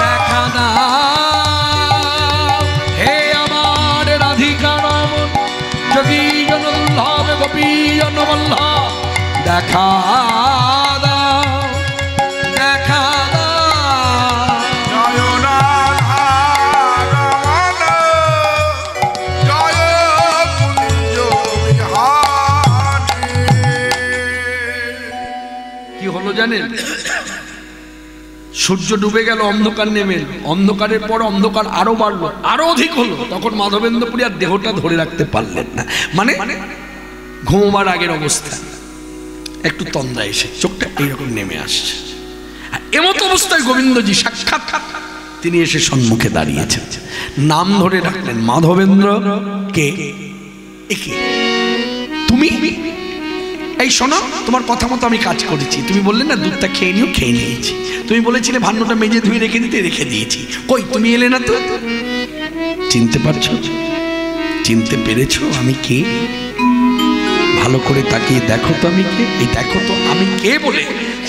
দেখা দাও হে আমার রাধিকা রমন, যোগী জনল্লভ গোপী জনবল্লভ, দেখা দাও, দেখা দাও। জয় রাধা রমন জয় কুঞ্জ বিহারী। কি হলো জানেন? সূর্য ডুবে গেল, অন্ধকার নেমে এলো, অন্ধকারের পর অন্ধকার আরো বাড়লো, আরো অধিক হলো। তখন মাধবেন্দ্রপুরী আর দেহটা ধরে রাখতে পারলেন না, মানে ঘুমাবার আগের অবস্থা। একটু তন্দ্রা এসে চোখটা এইরকম নেমে আসছে। এমত অবস্থায় গোবিন্দজি সাক্ষাৎ তিনি এসে সম্মুখে দাঁড়িয়েছেন, নাম ধরে রাখলেন মাধবেন্দ্র। কে? একে তুমি? এই শোনো, তোমার কথা মতো আমি কাজ করেছি। তুমি বললে না দুধটা খেয়ে নিও, খেয়ে নিয়েছি। তুমি বলেছিলে ভান্ডটা মেজে ধুয়ে রেখে দিতে, রেখে দিয়েছি। কই তুমি এলে না তো? চিনতে পারছো? চিনতে পেরেছো আমি কে? ভালো করে তাকিয়ে দেখো তো আমি কে। এই দেখো তো আমি কে বলে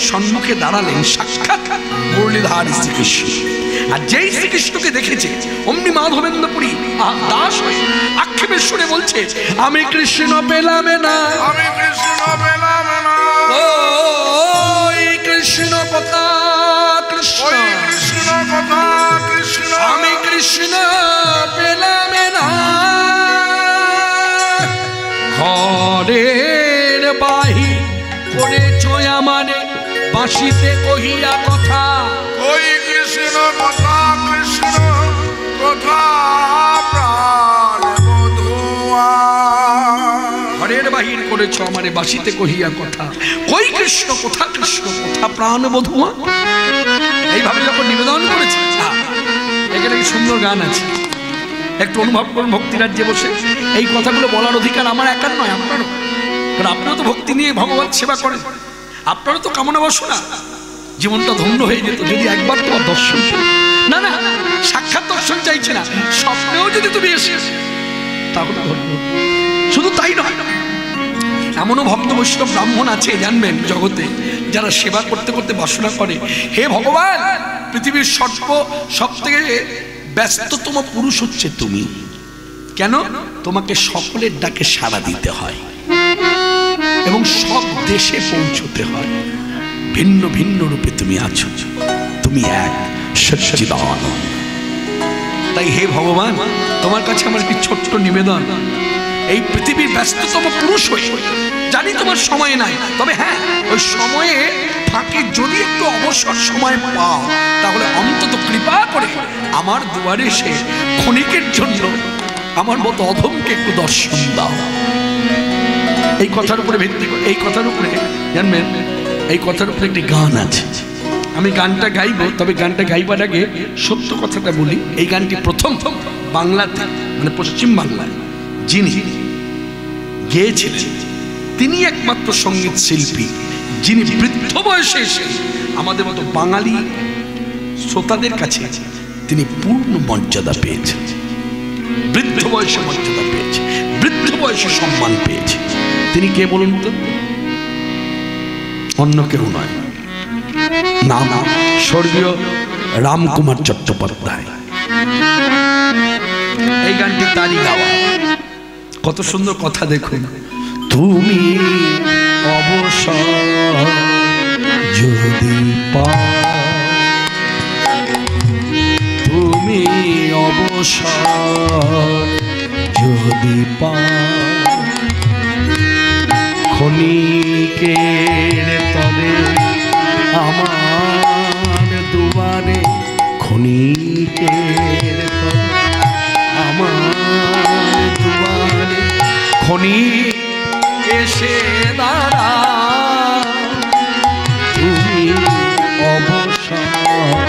সম্মুখে দাঁড়ালেন সাক্ষাৎ মুরলীধর শ্রীকৃষ্ণ। আর যেই শ্রীকৃষ্ণকে দেখেছে অমনি মাধবেন্দ্রপুরী দাস হয়ে আক্ষেপের সুরে বলছে, আমি কৃষ্ণ পেলাম না, আমি কৃষ্ণ পেলাম না, ওই কৃষ্ণ কথা কৃষ্ণ, ওই কৃষ্ণ কথা কৃষ্ণ, আমি কৃষ্ণ পেলাম না। ঘরের বাহির করেছ আমারে বাঁশিতে কহিয়া কথা, ওই কৃষ্ণ কথা কৃষ্ণ কথা প্রাণ বধুয়া। ঘরের বাহির করেছ আমারে বাঁশিতে কহিয়া কথা, কই কৃষ্ণ কথা কৃষ্ণ কথা প্রাণ বধুয়া। এইভাবে যখন নিবেদন করেছে, এখানে কি সুন্দর গান আছে, একটু অনুভব করুন ভক্তিরাজ্যে বসে। এই কথাগুলো বলার অধিকার আমার একার নয়, আপনারও। কারণ আপনিও তো ভক্তি নিয়ে ভগবান সেবা করেন, আপনারও তো কামনা বাসনা। জীবনটা ধন্য হয়ে যেত যদি একবার তোমার দর্শন। না না, সাক্ষাৎ দর্শন চাইছে না, স্বপ্নেও যদি তুমি এসে তাহলে ধন্য। শুধু তাই নয়, এমনও ভক্ত বৈষ্ণব ব্রাহ্মণ আছে জানবেন জগতে, যারা সেবা করতে করতে বাসনা করে, হে ভগবান, পৃথিবীর সব থেকে ব্যস্ততম পুরুষ হচ্ছে তুমি। কেন? তোমাকে সকলের ডাকে সাড়া দিতে হয় এবং সব দেশে পৌঁছতে হয়। ভিন্ন ভিন্ন রূপে তুমি আছো, তুমি এক সচ্চিদানন্দ। তাই হে ভগবান, তোমার কাছে আমার একটি ছোট্ট নিবেদন। এই পৃথিবীর ব্যস্ততম পুরুষ হয়ে জানি তোমার সময় নাই, তবে হ্যাঁ, ওই সময়ে ফাঁকে যদি একটু অবসর সময় পাও, তাহলে অন্তত কৃপা করে আমার দুয়ারে এসে ক্ষণিকের জন্য আমার মতো অধমকে একটু দর্শন দাও। এই কথার উপরে ভিত্তি করে, এই কথার উপরে জানবেন, এই কথার উপরে একটি গান আছে। আমি গানটা গাইব, তবে গানটা গাইবার আগে সত্য কথাটা বলি। এই গানটি প্রথম বাংলাতে, মানে পশ্চিম বাংলায় যিনি গেয়েছিলেন, তিনি একমাত্র সঙ্গীত শিল্পী যিনি বৃদ্ধ বয়সে এসে আমাদের মতো বাঙালি শ্রোতাদের কাছে তিনি পূর্ণ মর্যাদা পেয়েছেন। বৃদ্ধ বয়সে মর্যাদা পেয়েছে, বৃদ্ধ বয়সে সম্মান পেয়েছে। তিনি কে বলুন তো? অন্য কেউ নয়, নাম স্বর্গীয় রামকুমার চট্টোপাধ্যায়। এই গানটি তারই গাওয়া। কত সুন্দর কথা দেখুন। তুমি অবসর যদি পাও, তুমি অবসর যদি পাও, ক্ষণিকের তবে আমার দুয়ারে, ক্ষণিকের তবে আমার দুয়ারে, ক্ষণিক এসে দাঁড়া, তুমি অবসর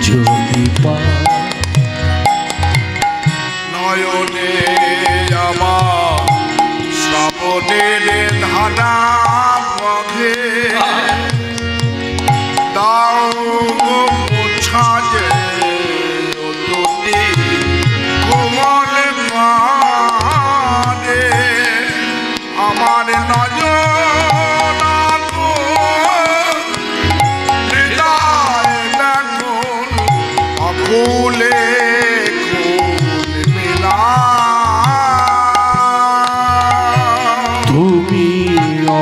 যদি পাও। নয়নে আমার শ্রাবণের ধারা পথে দাও গো মোছা যে দুটি কোমল পারে, আমার নয়ন হৃদয় ব্যাকুল অকুলে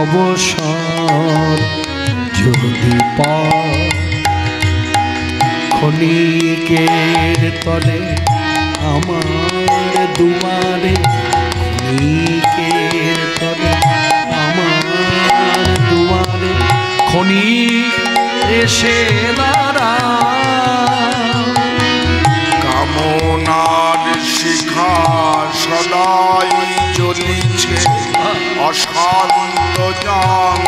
অবসর যদি পাও, ক্ষণিকের তলে আমার দুয়ারে, ক্ষণিকের তলে আমার দুয়ারে, ক্ষণিক এসে দাঁড়া। কামনার শিখা সদাই জ্বলিছে, অশান্ত জান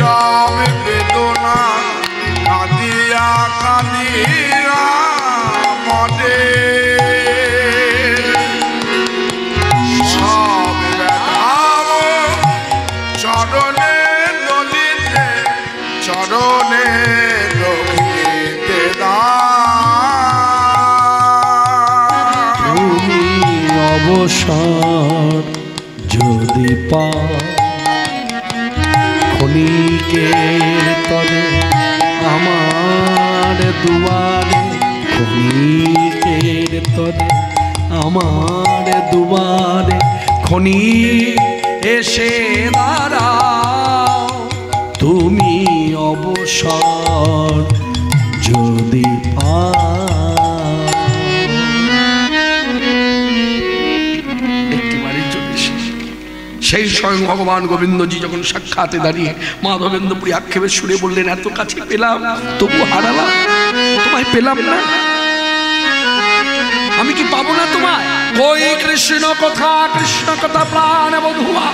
নীরব বেদনা কাঁদিয়া কাঁদিয়া মনে সব ব্যথাও চরণে দলিতে চরণে রখিতে তুমি অবসর যদি পাও ক্ষণিকের তরে আমার দুয়ারে, ক্ষণিকের তরে আমার দুয়ারে ক্ষণিক এসে দাঁড়াও। তুমি অবসর যদি পাও। একটি বাড়ির জন্য সেই স্বয়ং ভগবান গোবিন্দজি যখন সাক্ষাতে দাঁড়িয়ে মাধবেন্দ্রপুরী আক্ষেপের সুরে বললেন, এত কাছে পেলাম তবু হারালাম, তোমায় পেলাম না, আমি কি পাবো না তোমায়? কই কৃষ্ণ কথা, কৃষ্ণ কথা প্রাণ বধুয়া,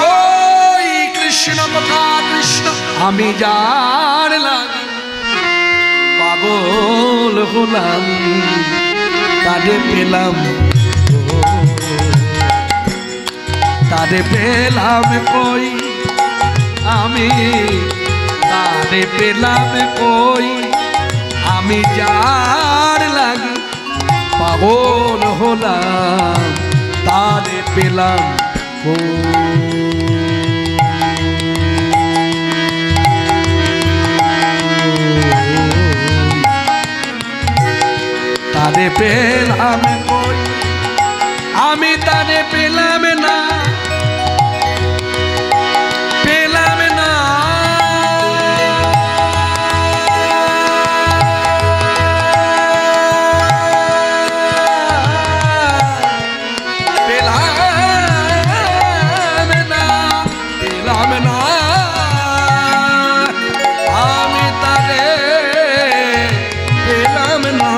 কই কৃষ্ণ কথা কৃষ্ণ, আমি যার লাগি পাগল হলাম, তারে পেলাম, তারে পেলাম কই আমি, তারে পেলাম কই আমি যার লাগি পাগল হলাম, তারে পেলাম কই। তারে পেলাম কই আমি, তারে পেলাম না, পেলাম না, পেলাম না, পেলাম না, আমি তারে পেলাম না,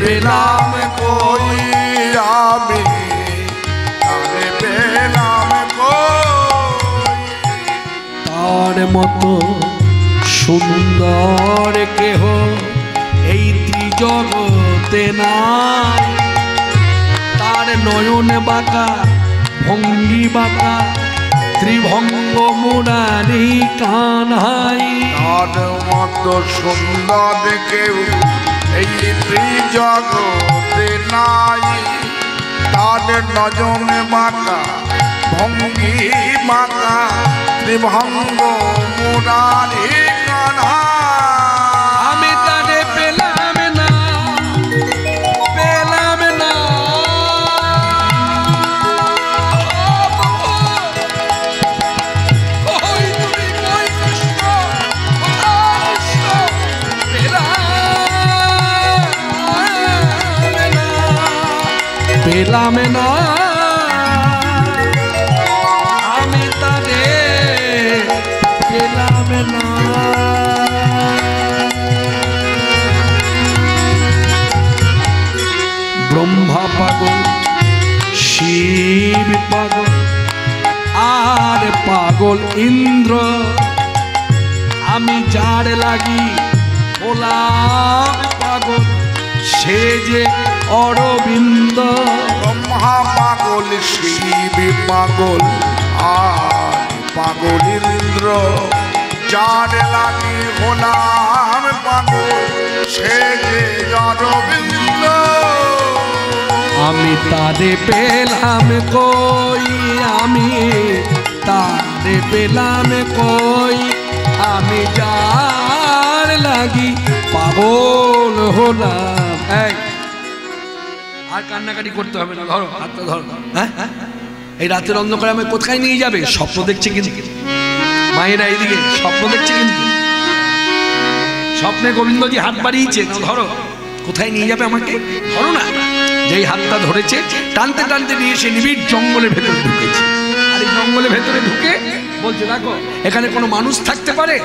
পেলাম কই আমি, তারে পেলাম কই। তার মতো সুন্দর কেহ এই ত্রিজগতে নাই, তার নয়ন বাঁকা ভঙ্গি বাঁকা ত্রিভঙ্গ মুরারি কানহাই, তার মতো সুন্দর কেউ এই ত্রিজগতে নাই, তার নয়ন বাঁকা ভঙ্গি বাঁকা ত্রিভঙ্গ মুরারি কানহা। আমি তারে পেলাম না, পেলাম না, কই তুমি কই কৃষ্ণ কৃষ্ণ, পেলাম না, আমি তারে পেলাম না। ব্রহ্মা পাগল, শিব পাগল, আর পাগল ইন্দ্র, আমি যার লাগি হলাম পাগল সে যে অরবিন্দ। ব্রহ্মা পাগল, শিব পাগল, আর পাগল ইন্দ্র, যার লাগি হলাম পাগল সে যে অরবিন্দ। আমি তারে পেলাম কই আমি, তারে পেলাম কই আমি যার লাগি পাগল হলাম। এই আর কান্নাকাটি করতে হবে না, ধরো হাতটা ধরো। হ্যাঁ এই রাতের অন্ধকারে আমি কোথায় নিয়ে যাবে? স্বপ্ন দেখছে কিন্তু মায়েরা, এইদিকে স্বপ্ন দেখছে কিন্তু, স্বপ্নে গোবিন্দজি হাত বাড়িয়েছে, ধরো কোথায় নিয়ে যাবে আমাকে? ধরো না। যেই হাতটা ধরেছে টানতে টানতে নিয়ে এসে নিবিড় জঙ্গলের ভেতরে ঢুকেছে। আর এই জঙ্গলের ভেতরে ঢুকে বলছে, দেখো এখানে কোনো মানুষ থাকতে পারে?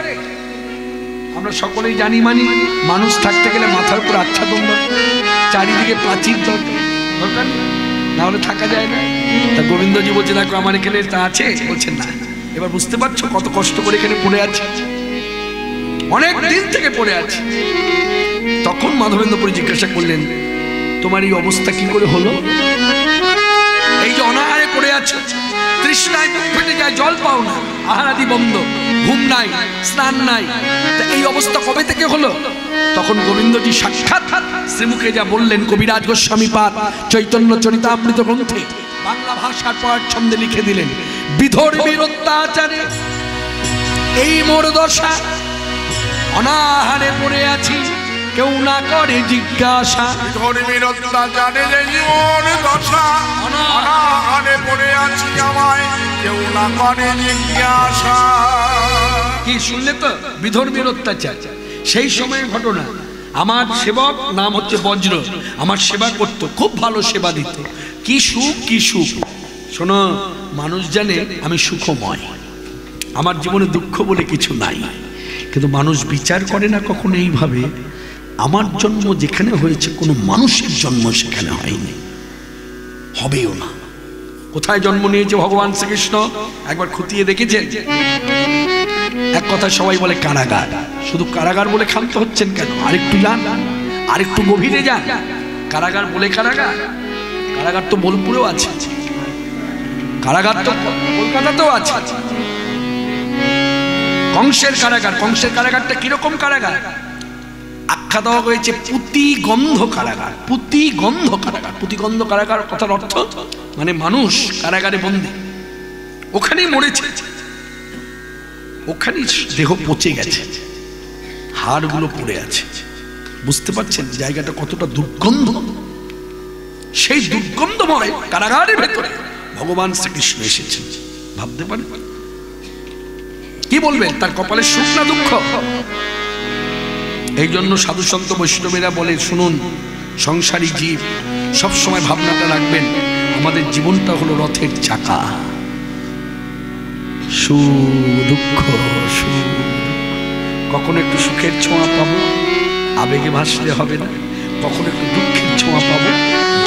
আমরা সকলেই জানি মানি মানুষ থাকতে গেলে মাথার উপর আচ্ছাদন দরকার। চারিদিকে প্রাচীর দরকার না হলে থাকা যায় না। তা গোবিন্দজি বলছে দেখো আমার এখানে তা আছে, বলছেন না। এবার বুঝতে পারছো কত কষ্ট করে এখানে পড়ে আছে, অনেক দিন থেকে পড়ে আছে। তখন মাধবেন্দ্রপুরী জিজ্ঞাসা করলেন তোমার এই অবস্থা কি করে হলো? এই যে অনাহারে পড়ে আছো, তৃষ্ণায় মুখ ফেটে যায়, জল পাও না, আহারাদি বন্ধ, ঘুম নাই, স্নান নাই, তা এই অবস্থা কবে থেকে হলো? তখন গোবিন্দজি সাক্ষাৎ শ্রীমুখে যা বললেন কবিরাজ গোস্বামী পাদ চৈতন্য চরিতামৃত গ্রন্থে বাংলা ভাষার পর ছন্দে লিখে দিলেন, বিধর্মীর অত্যাচারে এই মোর দশা, অনাহারে পড়ে আছি কেউ না করে জিজ্ঞাসা। ধর্মীর অত্যাচারে এই মোর দশা, অনাহারে পড়ে আছি আমায় কেউ না করে জিজ্ঞাসা। কি শুনলে তো, বিধর্মীর অত্যাচার। সেই সময়ের ঘটনা, আমার সেবক নাম হচ্ছে বজ্র, আমার সেবা করতো, খুব ভালো সেবা দিত, কি সুখ কি সুখ। শোনো, মানুষ জানে আমি সুখময়, আমার জীবনে দুঃখ বলে কিছু নাই, কিন্তু মানুষ বিচার করে না কখনো এইভাবে আমার জন্ম যেখানে হয়েছে কোনো মানুষের জন্ম সেখানে হয়নি, হবেও না। কোথায় জন্ম নিয়েছে ভগবান শ্রীকৃষ্ণ একবার খতিয়ে দেখেছেন? এক কথা সবাই বলে কারাগার। শুধু কারাগার বলে ক্ষান্ত হচ্ছেন কেন? আরেকটু যান, আরেকটু গভীরে যান। কারাগার বলে কারাগার, কারাগার তো বোলপুরেও আছে, কারাগার তো কলকাতাতেও আছে। কংসের কারাগার, কংসের কারাগারটা কিরকম কারাগার? আখ্যা দেওয়া হয়েছে পুতিগন্ধ কারাগার। পুতিগন্ধ কারাগার, পুতিগন্ধ কারাগার কথার অর্থ মানে মানুষ কারাগারে বন্দী, ওখানেই মরেছে, ওখানেই দেহ পচে গেছে, হাড়গুলো পড়ে আছে। বুঝতে পারছেন জায়গাটা কতটা দুর্গন্ধ? সেই দুর্গন্ধময় কারাগারের ভেতরে ভগবান শ্রীকৃষ্ণ এসেছেন। ভাবতে পারেন? কি বলবেন, তার কপালে সুখ না দুঃখ? এই জন্য সাধু সন্ত বৈষ্ণবেরা বলে, শুনুন সংসারী জীব সবসময় ভাবনাটা রাখবেন, আমাদের জীবনটা হলো রথের চাকা, সুখ দুঃখ সুখ। কখনো একটু সুখের ছোঁয়া পাবো, আবেগে ভাসলে হবে না, কখনো একটু দুঃখের ছোঁয়া পাবো,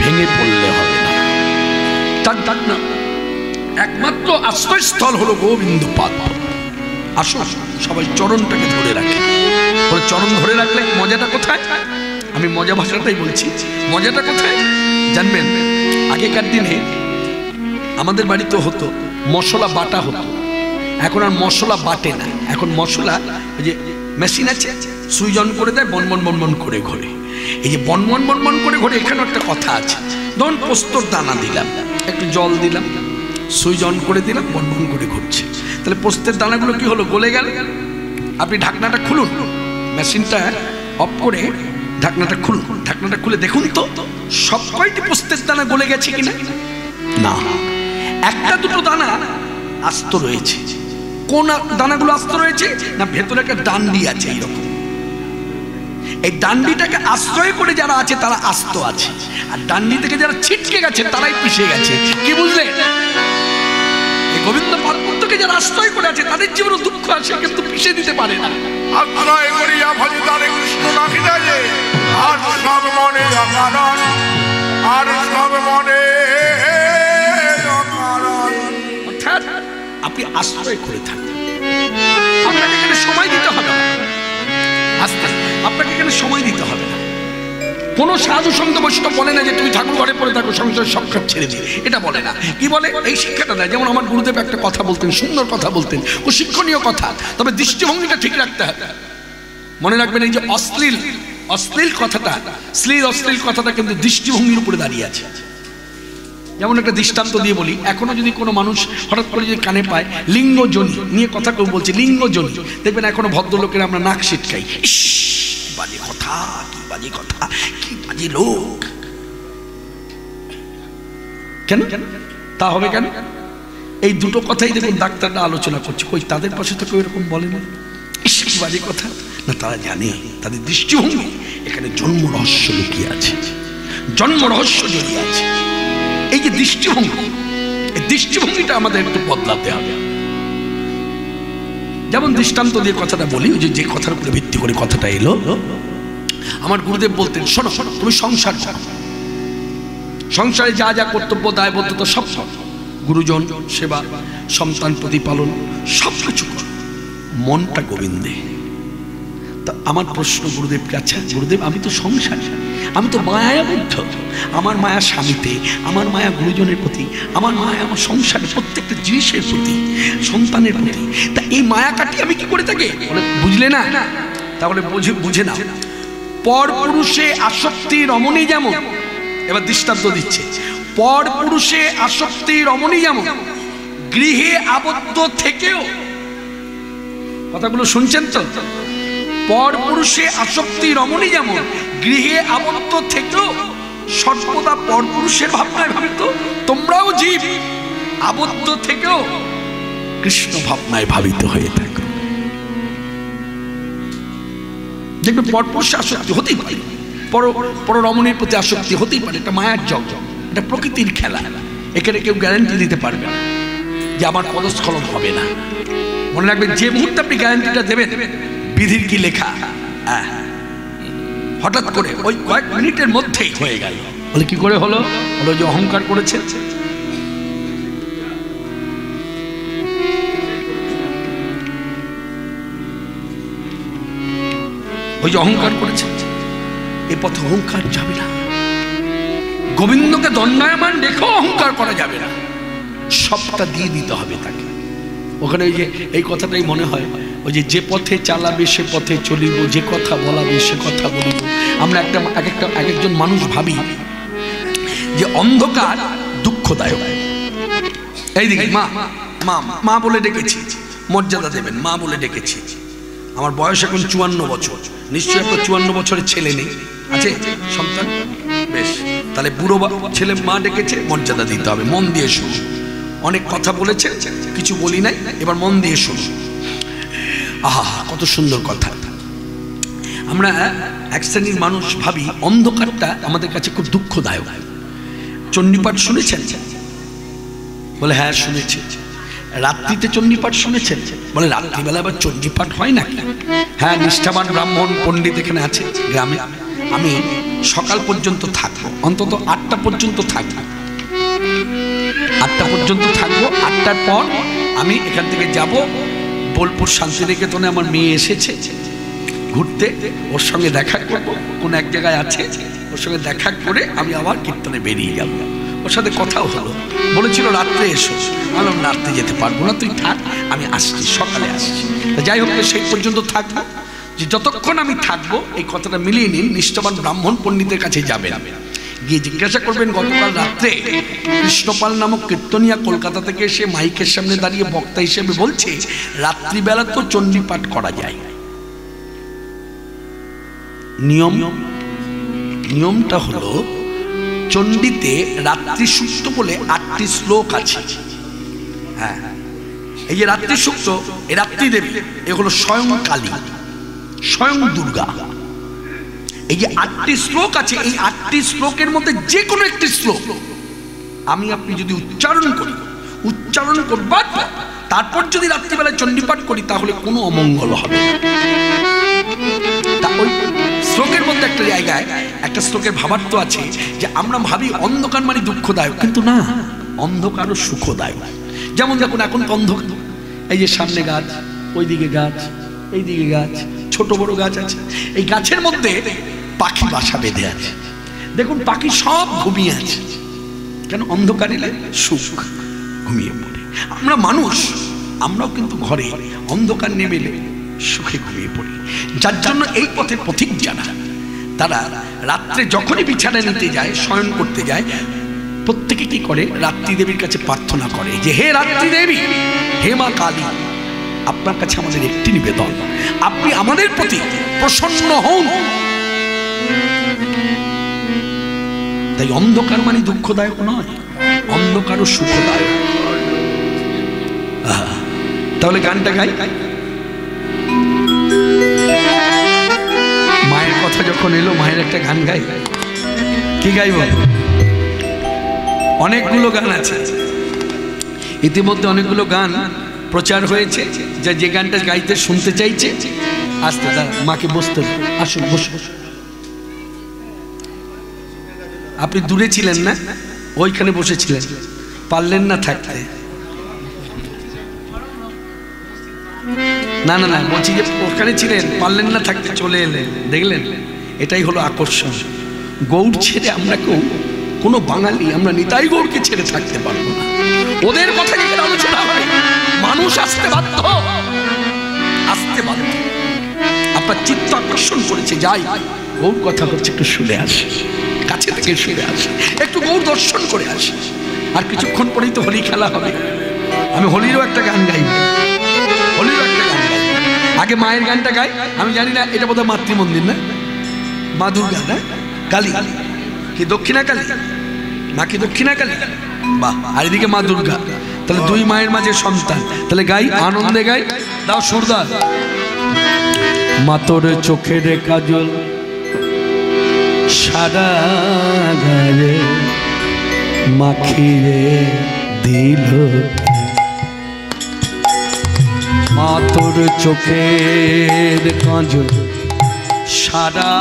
ভেঙে পড়লে হবে না। তার না, একমাত্র আশ্রয়স্থল হলো গোবিন্দ পাদ। আসো সবাই চরণটাকে ধরে রাখে, বলে চরণ ধরে রাখলে মজাটা কোথায়? আমি মজা ভাষাটাই বলছি, মজাটা কোথায় জানবেন? আগেকার দিনে আমাদের বাড়িতে হতো মশলা বাটা হতো, এখন আর মশলা বাটে না, এখন মশলা ওই যে মেশিন আছে, সুইচ অন করে দেয়, বনবন বনবন করে ঘোরে। এই যে বনবন বনবন করে ঘোরে, এখানে একটা কথা আছে। ধরুন পোস্তর দানা দিলাম, একটু জল দিলাম, সুইচ অন করে দিলাম, বনবন করে ঘুরছে। তাহলে পোস্তের দানাগুলো কি হলো? গলে গেল। আপনি ঢাকনাটা খুলুন, মেশিনটা অফ করে ঢাকনাটা খুলুন, ঢাকনাটা খুলে দেখুন তো সব কয়টি পোস্তের দানা গলে গেছে কিনা। না, একটা দুটো দানা আস্ত রয়েছে। কোন দানাগুলো আস্ত রয়েছে? না, ভেতরে একটা ডান্ডি আছে এইরকম, এই ডান্ডিটাকে আশ্রয় করে যারা আছে তারা আস্ত আছে, আর ডান্ডি থেকে যারা ছিটকে গেছে তারাই পিষে গেছে। কি বুঝলে? গোবিন্দ পাদপদ্মকে যারা আশ্রয় করে আছে তাদের জীবনে দুঃখ আছে, কিন্তু পিষে দিতে পারে না। আশ্রয় করিয়া ভজে তারে কৃষ্ণ রাখিলা যে, আর সব মনে অকারণ, আর সব মনে অকারণ। অর্থাৎ আপনি আশ্রয় করে থাকবেন, আপনাকে এখানে সময় দিতে হবে না, আস্তে আপনাকে এখানে সময় দিতে হবে না। কোন সাধু সন্ত বৈষ্ণব বলে না যে তুমি ঠাকুর ঘরে পড়ে থাকো, সংসার সব কাজ ছেড়ে দিয়ে, এটা বলে না। কি বলে? এই শিক্ষাটা দেয়। যেমন আমার গুরুদেব একটা কথা বলতেন, সুন্দর কথা বলতেন, ও শিক্ষণীয় কথা, তবে দৃষ্টিভঙ্গিটা ঠিক রাখতে হবে। মনে রাখবেন এই যে অশ্লীল অশ্লীল কথাটা, শ্লীল অশ্লীল কথাটা কিন্তু দৃষ্টিভঙ্গির উপরে দাঁড়িয়ে আছে। যেমন একটা দৃষ্টান্ত দিয়ে বলি, এখনো যদি কোনো মানুষ হঠাৎ করে যদি কানে পায় লিঙ্গজনী নিয়ে কথা কেউ বলছে, লিঙ্গজনী, দেখবেন এখনো ভদ্রলোকেরা আমরা নাক সিটকাই, ইস বাজে কথা, কি বাজে কথা, কি বাজে লোক। কেন তা হবে? কেন? এই দুটো কথাই দেখুন ডাক্তাররা আলোচনা করছে, কই তাদের পাশে তো কেউ এরকম বলে না, ইস কি বাজে কথা। না, তারা জানে তাদের দৃষ্টিভঙ্গি এখানে জন্ম রহস্য লুকিয়ে আছে, জন্ম রহস্য জড়িয়ে আছে। এই যে দৃষ্টিভঙ্গি, এই দৃষ্টিভঙ্গিটা আমাদের একটু বদলাতে হবে। যেমন দৃষ্টান্ত দিয়ে কথাটা বলি, যে কথার উপরে ভিত্তি করে কথাটা এলো, আমার গুরুদেব বলতেন, শোনো শোনো, তুমি সংসার করো, সংসারে যা যা কর্তব্য দায়বদ্ধতা সব সব, গুরুজন সেবা, সন্তান প্রতিপালন সব কিছু করো, মনটা গোবিন্দে। তা আমার প্রশ্ন গুরুদেবকে, আচ্ছা গুরুদেব আমি তো সংসার, আমি তো মায়াবদ্ধ, আমার মায়া স্বামীতে, আমার মায়া গুরুজনের প্রতি, আমার মায়া আমার সংসারের প্রত্যেকটা জিনিসের প্রতি, সন্তানের প্রতি, তা এই মায়া কাটি আমি কি করে থাকি? বুঝলে না? তাহলে বুঝে না, পর পুরুষে আসক্তি রমণী যেমন, এবার দৃষ্টান্ত দিচ্ছে, পর পুরুষে আসক্তি রমণী যেমন গৃহে আবদ্ধ থেকেও, কথাগুলো শুনছেন তো? পর পুরুষে আসক্তি রমণী যেমন গৃহে আবদ্ধ থেকেও সর্বদা পর পুরুষের ভাবনায় ভাবিত, তোমরাও জীব আবদ্ধ থেকেও কৃষ্ণ ভাবনায় ভাবিত হয়ে থাকো। দেখবে পর পুরুষে আসক্তি হতেই পারে, পর রমণীর প্রতি আসক্তি হতেই পারে, এটা মায়ার জগ, এটা প্রকৃতির খেলা। এখানে কেউ গ্যারান্টি দিতে পারবে না যে আমার পদস্খলন হবে না। মনে রাখবেন, যে মুহূর্তে আপনি গ্যারান্টিটা দেবেন, বিধির কি লেখা, হঠাৎ করে ওই কয়েক মিনিটের মধ্যেই হয়ে গেল। বলে কি করে হলো? হলো যে অহংকার করেছে, ওই যে অহংকার করেছে, এ পথে অহংকার যাবে না। গোবিন্দকে দণ্ডায়মান রেখেও অহংকার করা যাবে না, সবটা দিয়ে দিতে হবে তাকে। ওখানে ওই যে এই কথাটাই মনে হয়, ওই যে পথে চালাবে সে পথে চলিব, যে কথা বলাবে সে কথা বলিব। আমরা এক একজন মানুষ ভাবি যে অন্ধকার দুঃখদায়ক। এইদিকে মা মা মা বলে ডেকেছি, মর্যাদা দেবেন, মা বলে ডেকেছি। আমার বয়স এখন 54 বছর, নিশ্চয়ই আপনার 54 বছরের ছেলে নেই, আছে সন্তান? বেশ, তাহলে বুড়ো ছেলে মা ডেকেছে, মর্যাদা দিতে হবে। মন দিয়ে শুনুন, অনেক কথা বলেছে, কিছু বলি নাই, এবার মন দিয়ে শুনুন। আহা কত সুন্দর কথা। আমরা এক শ্রেণীর মানুষ ভাবি অন্ধকারটা আমাদের কাছে খুব দুঃখদায়ক। চণ্ডীপাঠ শুনেছেন? বলে হ্যাঁ শুনেছি। রাত্রিতে চণ্ডীপাঠ শুনেছেন? বলে রাত্রিবেলা আবার চণ্ডীপাঠ হয় নাকি? হ্যাঁ, নিষ্ঠাবান ব্রাহ্মণ পণ্ডিত এখানে আছে গ্রামে। আমি সকাল পর্যন্ত থাকবো, অন্তত 8টা পর্যন্ত থাকবো, 8টা পর্যন্ত থাকবো। 8টার পর আমি এখান থেকে যাব বোলপুর শান্তিনিকেতনে। আমার মেয়ে এসেছে ঘুরতে, ওর সঙ্গে দেখা করব, কোন এক জায়গায় আছে, ওর সঙ্গে দেখা করে আমি আবার কীর্তনে বেরিয়ে যাব। ওর সাথে কথাও হলো, বলেছিল রাত্রে এসো। আমি রাত্রে যেতে পারবো না, তুই থাক, আমি আসছি, সকালে আসছি। যাই হোক, সেই পর্যন্ত থাকবো। যে যতক্ষণ আমি থাকবো, এই কথাটা মিলিয়ে নিন, নিষ্ঠাবান ব্রাহ্মণ পণ্ডিতের কাছে যাবেন, গিয়ে জিজ্ঞাসা করবেন গতকাল রাত্রে কৃষ্ণপাল নামক কীর্তনিয়া কলকাতা থেকে এসে মাইকের সামনে দাঁড়িয়ে বক্তা হিসেবে বলছে রাত্রিবেলা তো চণ্ডীপাঠ করা যায়। নিয়মটা হলো, চণ্ডীতে রাত্রি সূক্ত বলে 8টি শ্লোক আছে। হ্যাঁ, এই যে রাত্রি সূক্ত, এই রাত্রি দেবী এগুলো স্বয়ং কালী, স্বয়ং দুর্গা। এই যে 8টি শ্লোক আছে, এই 8টি শ্লোকের মধ্যে যে কোনো একটি শ্লোক আমি আপনি যদি উচ্চারণ করবার তারপর যদি রাত্রিবেলায় চণ্ডীপাঠ করি, তাহলে কোনো অমঙ্গল হবে না। তা ওই শ্লোকের মধ্যে একটা জায়গায় একটা শ্লোকের ভাবার্থ আছে যে আমরা ভাবি অন্ধকার মানে দুঃখদায়ক, কিন্তু না, অন্ধকারও সুখদায়ক। যেমন দেখুন, এখন অন্ধকার, এই যে সামনে গাছ, ওইদিকে গাছ, এইদিকে গাছ, ছোট বড় গাছ আছে, এই গাছের মধ্যে পাখি বাসা বেঁধে আছে। দেখুন পাখি সব ঘুমিয়ে আছে, কেন? অন্ধকার এলে সুখ, ঘুমিয়ে পড়ে। আমরা মানুষ, আমরাও কিন্তু ঘরে অন্ধকার নেমে এলে সুখে ঘুমিয়ে পড়ি। যার জন্য এই পথে পথিক যারা, তারা রাত্রে যখনই বিছানা নিতে যায়, শয়ন করতে যায়, প্রত্যেকে কি করে? রাত্রি দেবীর কাছে প্রার্থনা করে যে হে রাত্রি দেবী, হে মা কালী, আপনার কাছে আমাদের একটি নিবেদন, আপনি আমাদের প্রতি প্রসন্ন হন। তাই অন্ধকার মানে দুঃখদায়ক নয়, অন্ধকারও সুখদায়ক। তাহলে গানটা গাই। মায়ের কথা যখন এলো, মায়ের একটা গান গাই। কি গাইব? অনেকগুলো গান আছে, ইতিমধ্যে অনেকগুলো গান প্রচার হয়েছে। যে গানটা গাইতে শুনতে চাইছে, আসতে দাঁড়া, মাকে বসতে, আসুন বসুন, আপনি দূরে ছিলেন না, ওইখানে বসেছিলেন, পারলেন না থাকতে। না না না বলছি যে ওখানে ছিলেন, পারলেন না থাকতে, চলে এলেন, দেখলেন? এটাই হলো আকর্ষণ। গৌড় ছেড়ে আমরা কেউ, কোনো বাঙালি আমরা নিতাই গৌড়কে ছেড়ে থাকতে পারবো না। ওদের কথা কি আলোচনা হয়? মানুষ আসতে বাধ্য, আসতে বাধ্য। আপনার চিত্ত আকর্ষণ করেছে, যাই গৌড় কথা হচ্ছে, একটু শুনে আসে, কাছে থেকে শুনে আসে, একটু গৌড় দর্শন করে আসে। আর কিছুক্ষণ পরেই তো হোলি খেলা হবে। আমি হোলিরও একটা গান গাইব, হোলিরও একটা গান গাই। আগে মায়ের গানটা গাই। আমি জানি না এটা বোধহয় মাতৃমন্দির না, মা দুর্গা না, কালী কি দক্ষিণা কালী, মা কি দক্ষিণা কালী? বাহ। আর এদিকে মা দুর্গা, তাহলে দুই মায়ের মাঝে সন্তান। তাহলে গাই, আনন্দে গাই। দাও সুরদার। মা তোর চোখের কাজল সারা গায়ে মাখিয়ে দিল, মা তোর চোখের কাজল সারা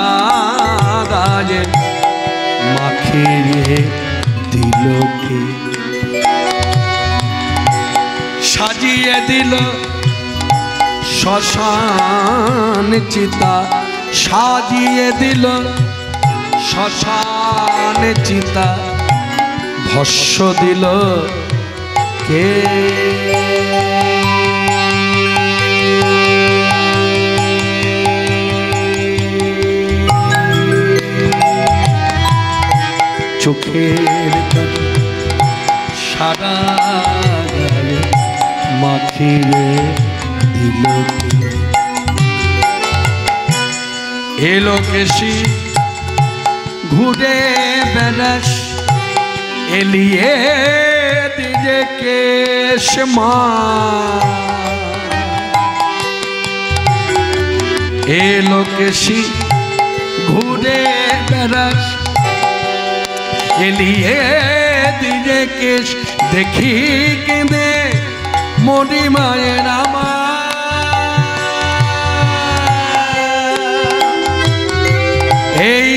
গায়ে মাখিয়ে দিল কে, সাজিয়ে দিল শ্মশান চিতা, সাজিয়ে দিল শ্মশান চিতা, ভস্য দিল কে? চোখের সারা গায়ে মাখিয়ে দিল কে? এলো কেশি ঘুরে বেড়াস, এলিয়ে দিলে কেশ মা, এলো কেশি ঘুরে বেড়াস, এলিয়ে দিলে কেশ, দেখি কেঁদে মরি মায়ের আমার, এই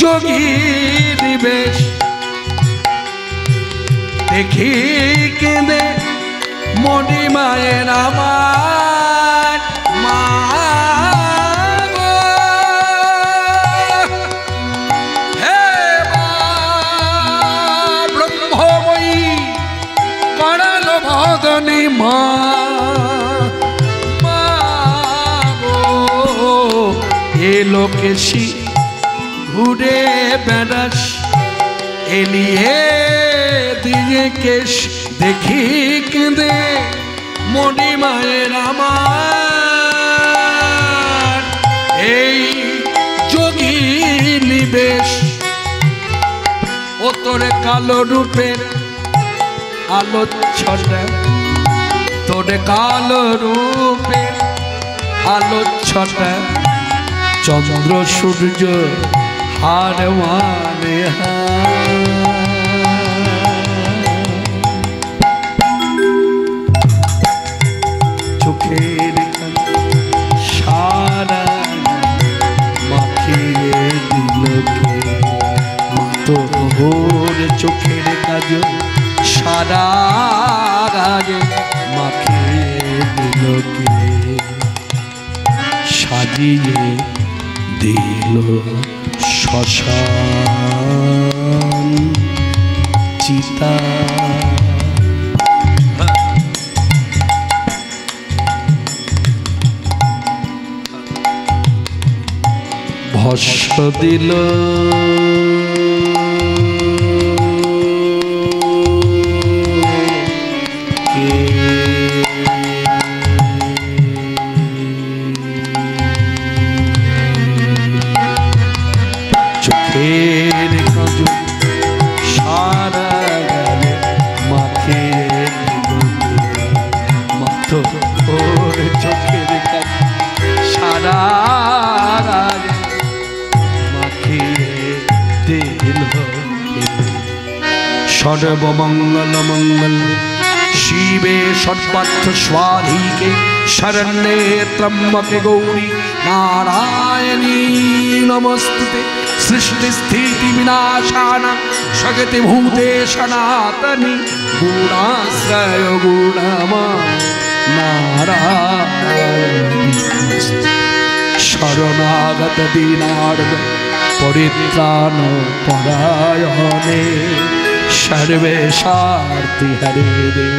যোগীর বেশ, দেখি কেঁদে মরি মায়ের আমার, মা হে মা ব্রহ্মময়ী করাল বদনী, মা মা গো এলো কেশি ঘুরে বেড়াস, এলিয়ে দিয়ে কেশ, দেখি কেঁদে মনি মায়ের আমার, এই যোগী নিবেশ। ও তোর কালো রূপের আলোচ্ছটা, তোর কালো রূপের আলোচ্ছটা, চন্দ্র সূর্য হার মানে চোখের সারা মাখিয়ে দিল কে? তোর চোখের কাজল সারা গায়ে মাখিয়ে দিল কে? সাজিয়ে দিল শ্মশান চিতা, ভস্য দিল কে? চোখের কাজল সারা গায়ে মাখিয়ে দিল কে? মাথো ওর চোখের কাজল সারা গায়ে মাখিয়ে দিল কে? সর্বমঙ্গল মঙ্গল শিবে সর্বার্থ স্বাধিকে, শরণ্যে ত্র্যম্বকে গৌরী নারায়ণী নমস্তুতে। सृष्टि स्थिति विनाशाना शगति भूते सनातनी गुणाश्रय गुणमा नारायण शरणागत दीनार्द परित्राण परायणे सर्वेशार्ति हरे दे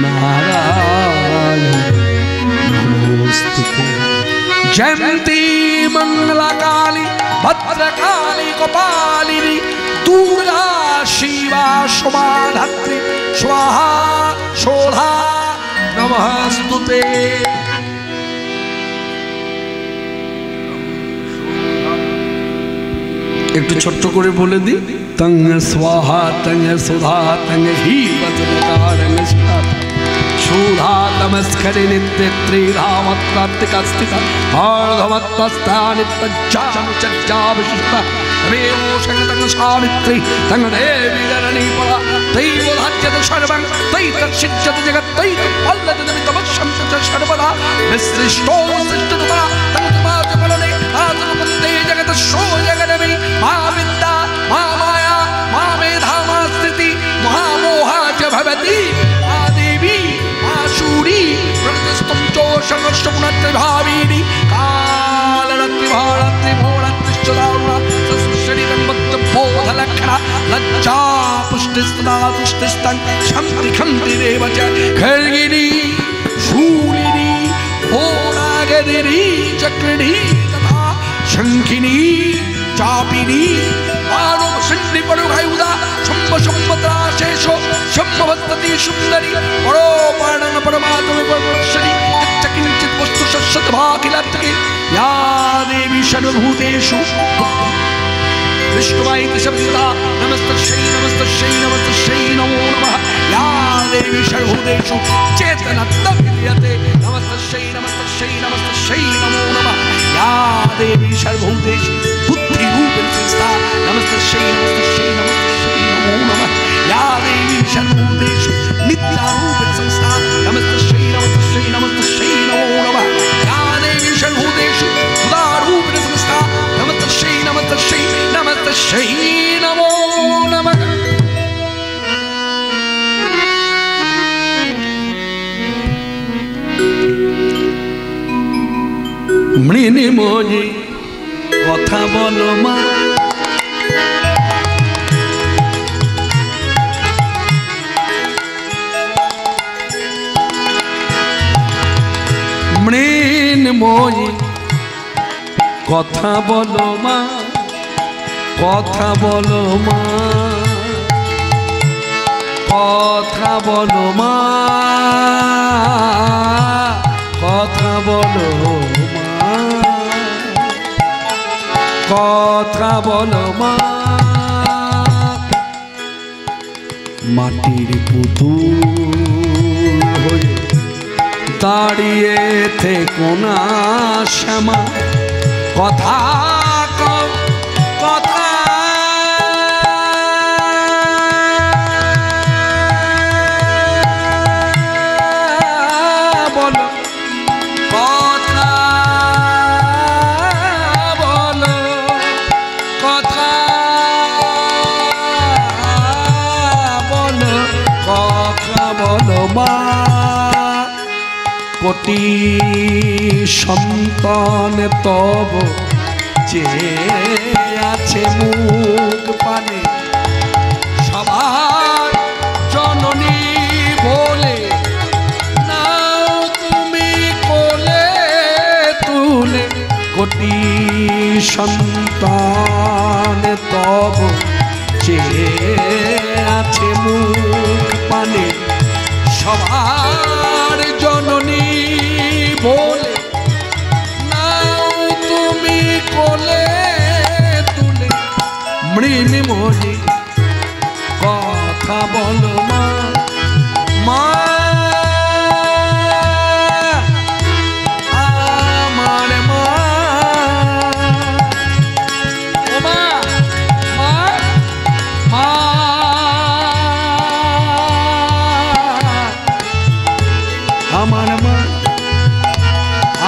नारायण नमोस्तुते। जयंती मंगलाकाली भद्रकाली कपालिनी दुर्गा शिवा शुभाधात्री स्वाहा शोधा नमस्तुते। একটু ছোট্ট করে বলে দিই, তং স্বাহা তং সুধা তং হি বজ্রকারং সুধা তমস্করে নিত্যত্রিধামত্রাত্তিকস্তিকা অর্ধমত্তস্থা নিত্যজ্জানুচজ্জাবিশিষ্টা তমেও সংগতং সাবিত্রী তং দেবী জননী পরা তৈব ধার্যত সর্বং তৈ তৎসিজ্যত জগৎ তৈ তৎপল্লতি তমস্যং চ সর্বদা বিসৃষ্টো সৃষ্টতা তং তুমাচ বলনে আজনপন্তে জগৎ শো জগদমি মা বিদ্যা মা মায়া মা মেধা মা স্থিতি মহামোহা চ ভবতি মা দেবী মা শূরি প্রকৃতিস্তম চ সংঘর্ষগুণত্রি ভাবিনী কালরাত্রি ভারাত্রি ভোরাত্রিশ্চদারুণা সশরীরং বদ্ধবোধলক্ষণা লজ্জা পুষ্টিস্তদা তুষ্টিস্তং শান্তি খন্তিরেব চ খর্গিনী শূলিনী ভোরাগদিনী চক্রিণী তথা শঙ্খিনী চাপিনী মানব সিন্ধি পরগায়ুদা সম্ভ সম্পত্রা শেষ সম্ভবস্ততি সুন্দরী পরোপারণ পরমাত্মে পরমেশ্বরী কিঞ্চিত বস্তু শস্যত ভাখিলাত্মকে या देवी सर्वभूतेषु विष्णुवाइति शब्दता नमस्तस्यै नमस्तस्यै नमस्तस्यै नमो नमः। या देवी सर्वभूतेषु चेतनत्वं विद्यते नमस्तस्यै नमस्तस्यै नमस्तस्यै नमो नमः। या देवी सर्वभूतेषु बुद्धिरूपेण संस्था नमस्तस्यै नमस्तस्यै नमस्तस्यै नमो नमः। या देवी सर्वभूतेषु नित्यारूपेण संस्था नमस्तस्यै नमस्तस्यै नमस्तस्यै नमो नमः। या देवी सर्वभूतेषु उदारूपेण संस्था नमस्तस्यै नमस्तस्यै नमस्तस्यै नमो नमः। মৃণিময়ী কথা বলো মা মৃণময়ী কথা বলো মা কথা বলো মা কথা বলো মা কথা বলো মা কথা বলো মা। মাটির পুতুল হয়ে দাঁড়িয়ে থেকো না শ্যামা কথা কও কথা বলো কথা বলো কথা বলো কথা বলো মা। কোটি সন্তান তব চেয়ে আছে মুখ পানে সবার জননী বলে নাও তুমি কোলে তুলে। কোটি সন্তান তব চেয়ে আছে মুখ পানে সবার জননী বলে নাও তুমি কোলে তুলে। মৃণময়ী কথা বলো মা মা আমার মা ও মা মা মা আমার মা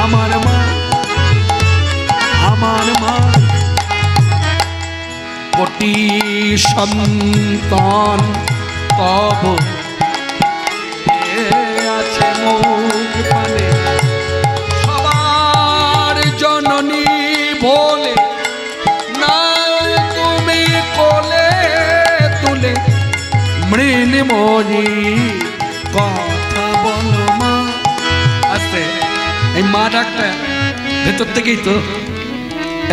আমার মা আমার মা সন্তান তব আছে মুখ পানে সবার জননী বলে না তুমি কোলে তুলে মৃণময়ী কথা বলো মা। আস্তে এই মা ডাকটা ভেতর থেকেই তো,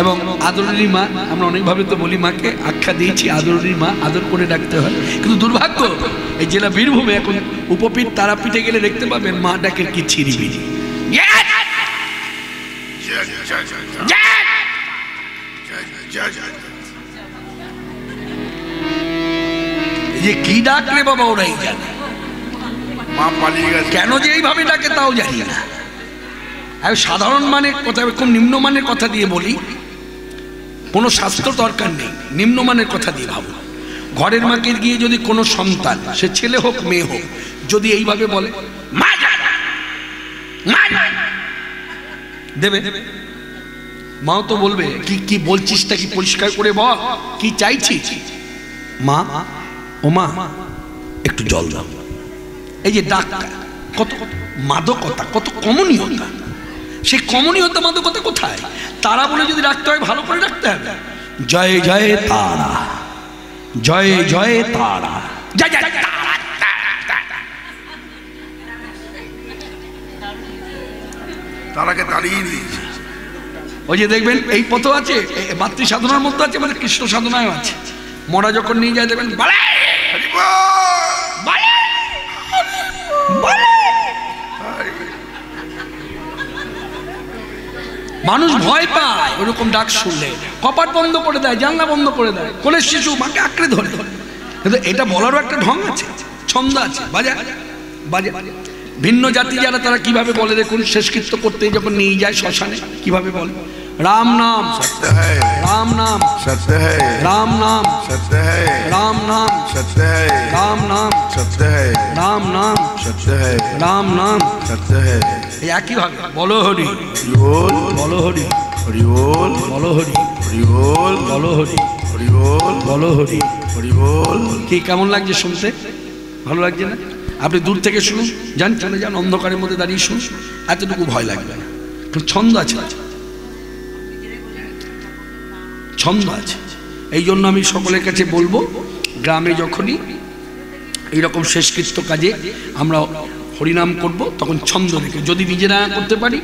এবং আদরেরই মা, আমরা অনেকভাবে তো বলি মাকে, আখ্যা দিয়েছি আদরেরই মা, আদর করে ডাকতে হয়। কিন্তু দুর্ভাগ্য এই জেলা বীরভূমে এখন উপপীঠ তারাপীঠে গেলে দেখতে পাবেন মা ডাকের কি ছিরিবিরি। যে কি ডাক রে বাবা ওরাই জানে, মা পালিয়ে গেছে কেন যে এইভাবে ডাকে তাও জানি না। সাধারণ মানের কথা, খুব নিম্নমানের কথা দিয়ে বলি, কোনো শাস্ত্র দরকার নেই, নিম্নমানের কথা দিয়ে ভাবো। ঘরের মাকে গিয়ে যদি কোনো সন্তান, সে ছেলে হোক মেয়ে হোক, যদি এইভাবে বলে মা দেবে, মাও তো বলবে কি কি বলছিসটা কি পরিষ্কার করে বল, কি চাইছিস? মা ও মা একটু জল দাও। এই যে ডাকটা কত মাদকতা, কত কমনীয়তা। সেই কমনীয়তা মাদকতা কোথায়? তারা বলে যদি রাখতে হয় ভালো করে রাখতে হবে, জয় জয় তারা, জয় জয় তারা, জয় জয় তারা। তারাকে তাড়িয়ে দিয়েছে। ওই যে দেখবেন এই পথ আছে, মাতৃ সাধনার মধ্যে আছে, মানে কৃষ্ণ সাধনায় আছে। মরা যখন নিয়ে যায় দেখবেন মানুষ ভয় পায় ওরকম ডাক শুনলে, কপাট বন্ধ করে দেয়, জানলা বন্ধ করে দেয়, কোলের শিশু মাকে আঁকড়ে ধরে। কিন্তু এটা বলারও একটা ঢং আছে, ছন্দ আছে, বাজা বাজা। ভিন্ন জাতি যারা তারা কিভাবে বলে দেখুন, শেষকৃত্য করতে যখন নিয়ে যায় শ্মশানে কিভাবে বলে, राम नाम सत्य है, राम नाम सत्य है, राम नाम सत्य है, राम नाम सत्य है, राम नाम सत्य है, राम नाम सत्य है, राम नाम सत्य है। একই ভাবে বলো হরি হরিবোল, বলো হরি হরিবোল, বলো হরি হরিবোল, বলো হরি হরিবোল, বলো হরি হরিবোল। কি কেমন লাগছে শুনতে? ভালো লাগছে না? আপনি দূর থেকে শুনুন, যান চলে যান, অন্ধকারের মধ্যে দাঁড়িয়ে শুনুন, এতটুকু ভয় লাগবে না। ছন্দ আছে, ছন্দ আছে। এই জন্য আমি সকলের কাছে বলবো, গ্রামে যখনই এইরকম শেষকৃত্য কাজে আমরা হরিনাম করব, তখন ছন্দ রেখে, যদি নিজেরা করতে পারি,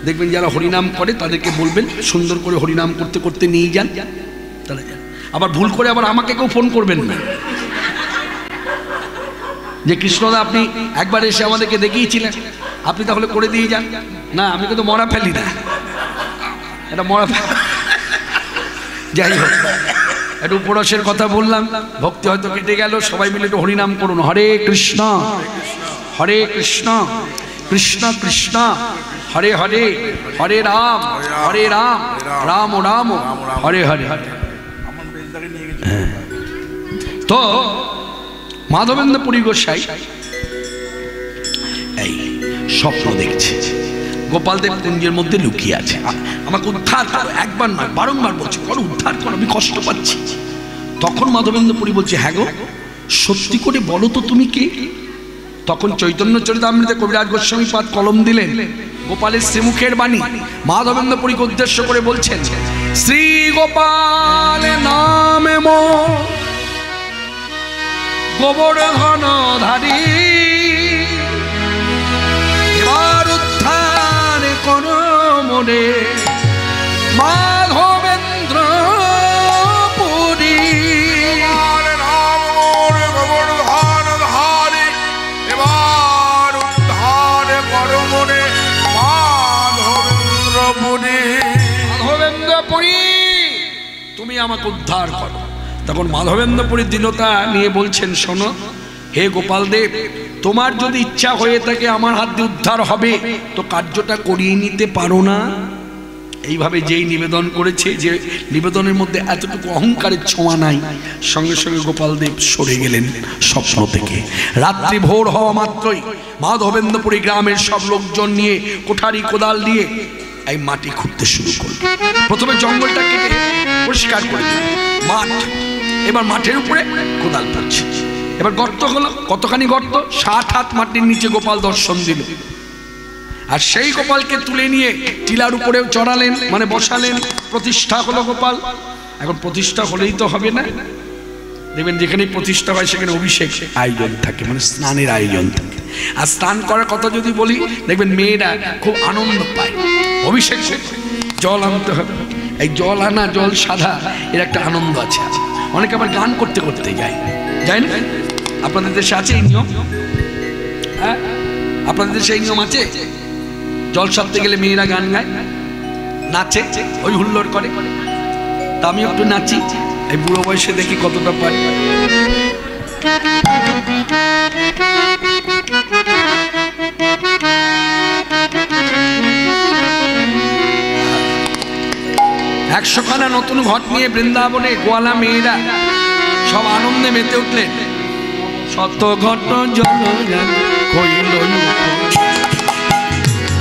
দেখবেন যারা হরিনাম করে তাদেরকে বলবেন সুন্দর করে হরিনাম করতে করতে নিয়ে যান, তাহলে যান। আবার ভুল করে আবার আমাকে কেউ ফোন করবেন না যে কৃষ্ণদা আপনি একবার এসে আমাদেরকে দেখিয়েছিলেন, আপনি তাহলে করে দিয়ে যান। না, আমি কিন্তু মরা ফেলি না, এটা মরা যাই হোক, একটু উপরসের কথা বললাম, ভক্তি হয়তো কেটে গেল। সবাই মিলে একটু হরিনাম করুন, হরে কৃষ্ণ হরে কৃষ্ণ কৃষ্ণ কৃষ্ণ হরে হরে, হরে রাম হরে রাম, রাম রাম হরে হরে। তো মাধবেন্দ্র পুরী গোসাই এই স্বপ্ন দেখছে, গোপালদেব কুঞ্জের মধ্যে লুকিয়ে আছে, আমাকে উদ্ধার করো, একবার নয় বারংবার বলছে করো, উদ্ধার করো, আমি কষ্ট পাচ্ছি। তখন মাধবেন্দ্র পুরী বলছে, হ্যাঁ গো সত্যি করে বলো তো তুমি কে? তখন চৈতন্য চরিতামৃতে কবিরাজ গোস্বামী পাদ কলম দিলেন, গোপালের শ্রীমুখের বাণী মাধবেন্দ্র পুরীকে উদ্দেশ্য করে বলছেন, শ্রী গোপাল নামে মোর গোবর্ধন ধারী, এবার উদ্ধার করো মনে মাধবেন্দ্র পুরী। রাম মোর গোবর্ধন ধারী, এবার উদ্ধার করো মনে মাধবেন্দ্র পুরী। মাধবেন্দ্র পুরী তুমি আমাকে উদ্ধার করো। তখন মাধবেন্দ্র পুরীর দীনতা নিয়ে বলছেন, শোনো হে গোপাল দেব, তোমার যদি ইচ্ছা হয়ে থাকে আমার হাত দিয়ে উদ্ধার হবে, তো কার্যটা করিয়ে নিতে পারো না? এইভাবে যেই নিবেদন করেছে, যে নিবেদনের মধ্যে এতটুকু অহংকারের ছোঁয়া নাই, সঙ্গে সঙ্গে গোপাল দেব সরে গেলেন স্বপ্ন থেকে। রাত্রি ভোর হওয়া মাত্রই মাধবেন্দ্রপুরী গ্রামের সব লোকজন নিয়ে কোঠারি কোদাল দিয়ে এই মাটি খুঁড়তে শুরু করল। প্রথমে জঙ্গলটা কেটে পরিষ্কার করে দিল, মাঠ এবার মাঠের উপরে কোদাল পড়ছে। এবার গর্ত হলো, কতখানি গর্ত, 7 হাত মাটির নিচে গোপাল দর্শন দিল। আর সেই গোপালকে তুলে নিয়ে টিলার উপরেও চড়ালেন, মানে বসালেন, প্রতিষ্ঠা হলো গোপাল। এখন প্রতিষ্ঠা হলেই তো হবে না, দেখবেন যেখানে প্রতিষ্ঠা হয় সেখানে অভিষেক আয়োজন থাকে, মানে স্নানের আয়োজন থাকে। আর স্নান করার কথা যদি বলি, দেখবেন মেয়েরা খুব আনন্দ পায়। অভিষেক জল আনতে হবে, এই জল আনা, জল সাদা, এর একটা আনন্দ আছে। অনেকে আবার গান করতে করতে যায়, যায় না? আপনাদের দেশে আছে এই নিয়ম? হ্যাঁ, আপনাদের দেশে এই নিয়ম আছে? জল সারতে গেলে মেয়েরা গান গায়, নাচে, ওই হুল্লোড় করে। তা আমি একটু নাচি, এই বুড়ো বয়সে দেখি কতটা পাই। একশোখানা নতুন ঘট নিয়ে বৃন্দাবনে গোয়ালা মেয়েরা সব আনন্দে মেতে উঠলেন। শত ঘট জল কইল,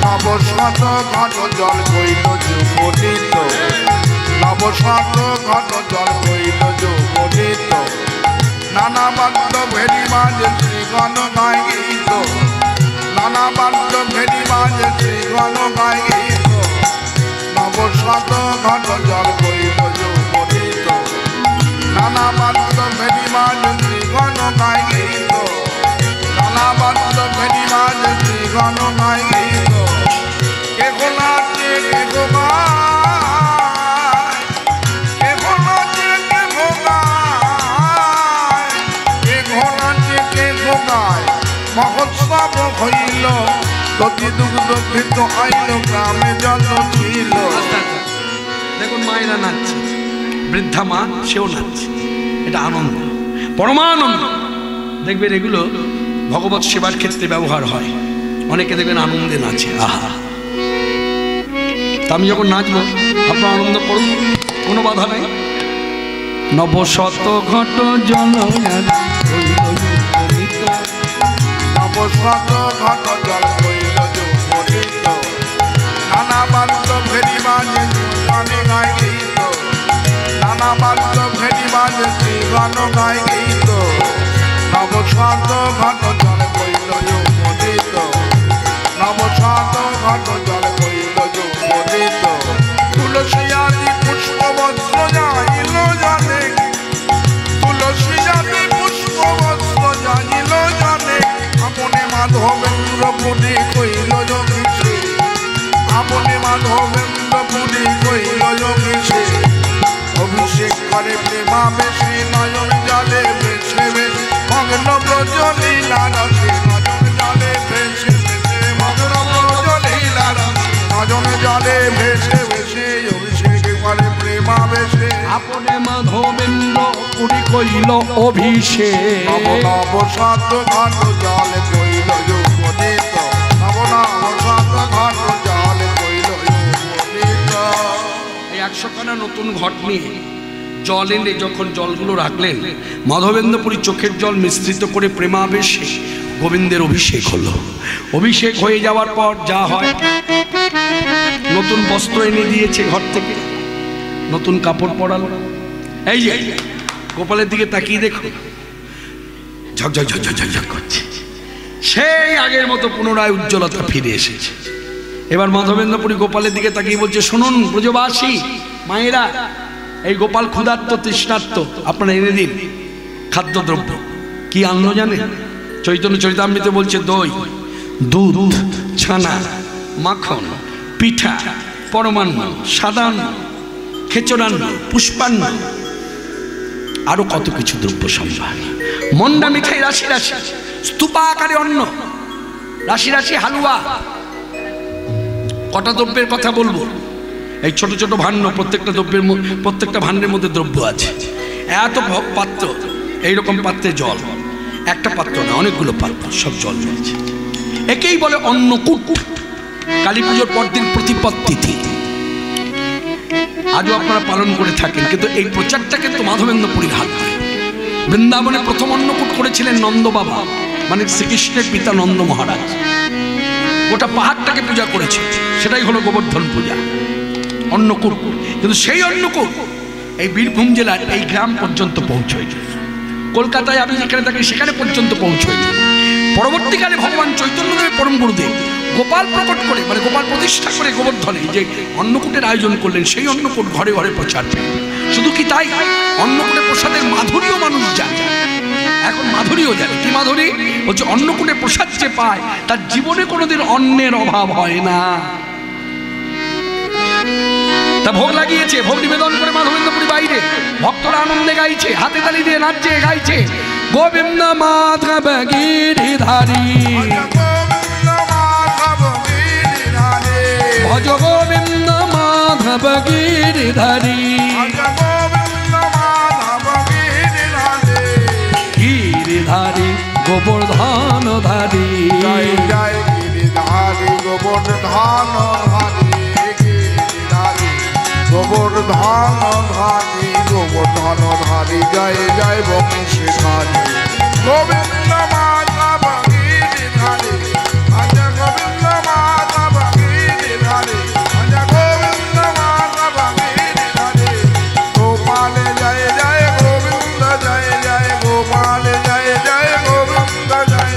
নবশত ঘট জল কইল যুবনীত, নবশত ঘট জল কইল যুবনীত, নানা বাদ্য ভেরি বাজে শ্রীগণ গায় গীত, নানা বাদ্য ভেরি বাজে শ্রীগণ গায় গীত, নবশত ঘট জল কইল যুবনীত, নানা বাদ্য ভেরি বাজে শ্রীগণ গায় গীত, নানা বাদ্য ভেরি বাজে শ্রীগণ গায় গীত, কে গো নাচে কে গো গায়, কে গো নাচে কে গো গায়, কে গো নাচে কে গো গায়, মহোৎসব হইল, প্রতি দুগ্ধ কৃত আইল, গ্রামে জল ছিল। দেখুন মায়েরা নাচছে, বৃদ্ধা মা সেও নাচছে, এটা আনন্দ, পরমানন্দ। দেখবেন এগুলো ভগবত সেবার ক্ষেত্রে ব্যবহার হয়। অনেকে দেখবেন আনন্দে নাচে, আহা। তা আমি যখন নাচবো আপনার আনন্দ করুন, কোনো বাধা নেই। নবশত ঘট জল নবশত ঘট জল কইল যুবনীত, নানা বাদ্য ভেরি বাজে শ্রীগণ গায় গীত, নানা বাদ্য ভেরি বাজে শ্রীগণ গায় গীত, নবশত ঘট জল কইল যুবনীত, নবশত ঘট জল কইল যুবনীত, তুলসী আদি পুষ্প বস্ত্র যাইল জানে, তুলসী আদি পুষ্প বস্ত্র যাইল জানে, আপনে মাধবেন্দ্র পুরী কইল যোগীশে, আপনে মাধবেন্দ্র পুরী কইল যোগীশে, অভিষেক করে প্রেমাবেশে, নয়ন জলে ভেসে ভেসে মগ্ন ব্রজ লীলা রসে, নয়ন জলে ভেসে ভেসে মগ্ন ব্রজ লীলা রসে, নয়ন জলে ভেসে ভেসে অভিষেক করে প্রেমাবেশে, আপনে মাধবেন্দ্র পুরী কইল অভিষেক। নবশত ঘট জল কইল যুবনীত, নবশত ঘট জল কইল যুবনীত। এই 100খানা নতুন ঘট নিয়ে জল এনে যখন জলগুলো রাখলেন, মাধবেন্দ্রপুরী চোখের জল মিশ্রিত করে প্রেমাবেশে গোবিন্দের অভিষেক হলো। অভিষেক হয়ে যাওয়ার পর যা হয়, নতুন বস্ত্র এনে দিয়েছে ঘর থেকে, নতুন কাপড় পরালো। এই যে গোপালের দিকে তাকিয়ে দেখো, ঝকঝক ঝকঝক ঝকঝক করছে, সেই আগের মতো পুনরায় উজ্জ্বলতা ফিরে এসেছে। এবার মাধবেন্দ্রপুরী গোপালের দিকে তাকিয়ে বলছে, শুনুন ব্রজবাসী মায়েরা, এই গোপাল ক্ষুধার্ত তৃষ্ণার্ত, আপনারা এনে দিন খাদ্যদ্রব্য। কি আনলো জানেন? চৈতন্য চরিতামৃতে বলছে দই, দুধ, ছানা, মাখন, পিঠা, পরমান্ন, সাদান্ন, খেচরান্ন, পুষ্পান্ন, আরো কত কিছু দ্রব্য সম্ভার, মন্ডা মিঠাই রাশি রাশি, স্তূপা আকারে অন্ন, রাশি রাশি হালুয়া। কটা দ্রব্যের কথা বলবো? এই ছোট ছোট ভাণ্ড, প্রত্যেকটা দ্রব্যের প্রত্যেকটা ভাণ্ডের মধ্যে দ্রব্য আছে। এত পাত্র, এইরকম পাত্রে জল, একটা পাত্র না, অনেকগুলো পাত্র, সব জল রয়েছে। একেই বলে অন্নকূট। কালী পুজোর পরদিন প্রতিপদ তিথি আজও আপনারা পালন করে থাকেন, কিন্তু এই প্রচারটা কিন্তু মাধবেন্দ্রপুরীর হাত ধরে। বৃন্দাবনে প্রথম অন্নকূট করেছিলেন নন্দ বাবা, মানে শ্রীকৃষ্ণের পিতা নন্দ মহারাজ। গোটা পাহাড়টাকে পূজা করেছে, সেটাই হলো গোবর্ধন পূজা, অন্নকূট। কিন্তু সেই অন্নকূট এই বীরভূম জেলার এই গ্রাম পর্যন্ত পৌঁছয়। কলকাতায় আমি যেখানে থাকি সেখানে পর্যন্ত পৌঁছয়। পরবর্তীকালে ভগবান চৈতন্যদেব পরম গুরুদেব গোপাল প্রকট করে, মানে গোপাল প্রতিষ্ঠা করে গোবর্ধনে যে অন্নকূটের আয়োজন করলেন, সেই অন্নকূট ঘরে ঘরে প্রচার পেল। শুধু কি তাই, অন্নকূটে প্রসাদের মাধুরীও মানুষ জানে। এখন মাধুরীও জানে। কি মাধুরী? বলছে অন্নকূটে প্রসাদ যে পায় তার জীবনে কোনোদিন অন্নের অভাব হয় না। তা ভোগ লাগিয়েছে, ভোগ নিবেদন করে মাধবেন্দ্রপুরী বাইরে ভক্তরা আনন্দে গাইছে, হাতে তালি দিয়ে নাচছে, গাইছে গোবিন্দ মাধব গিরিধারী, ভজ গোবিন্দ মাধব গিরিধারী, গিরিধারী গোবর্ধন ধারী, জয় জয় গিরিধারী গোবর্ধন ধারী, গিরিধারী গোবর্ধন ধারী, গোবর্ধন ধারী, জয় জয় বংশীধারী গোবিন্দ মাধব গিরিধারী, আজ গোবিন্দ মাধব গিরিধারী, আজ গোবিন্দ মাধব গিরিধারী, গোপাল জয় জয় গোবিন্দ জয় জয়, গোপাল জয় জয় গোবিন্দ জয়,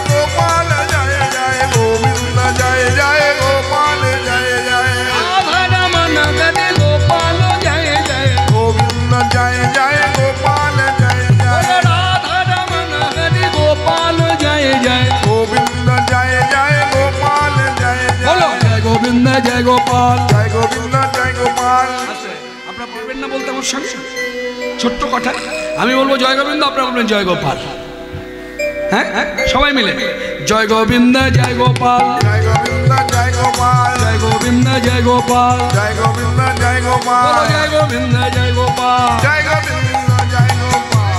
গোপাল জয় জয় গোবিন্দ জয় জয়, গোপাল জয় জয়, গোপাল জয় জয়, গোবিন্দ জয় জয়, গোপাল জয় জয়, গোপাল জয় জয়, গোবিন্দ জয় জয়, গোপাল জয় বলো জয়, জয় গোবিন্দ জয় গোপাল, জয় গোবিন্দ জয় গোপাল। আপনারা পারবেন না বলতে আমার সঙ্গে? ছোট্ট কথা, আমি বলবো জয় গোবিন্দ, আপনারা বলবেন জয় গোপাল। হ্যাঁ, সবাই মিলে জয় গোবিন্দ জয় গোপাল, জয় গোবিন্দ জয় গোপাল, জয় গোবিন্দ জয় গোপাল, জয় গোবিন্দ জয় গোপাল, বলো জয় গোবিন্দ জয় গোপাল, জয় গোবিন্দ জয় গোপাল,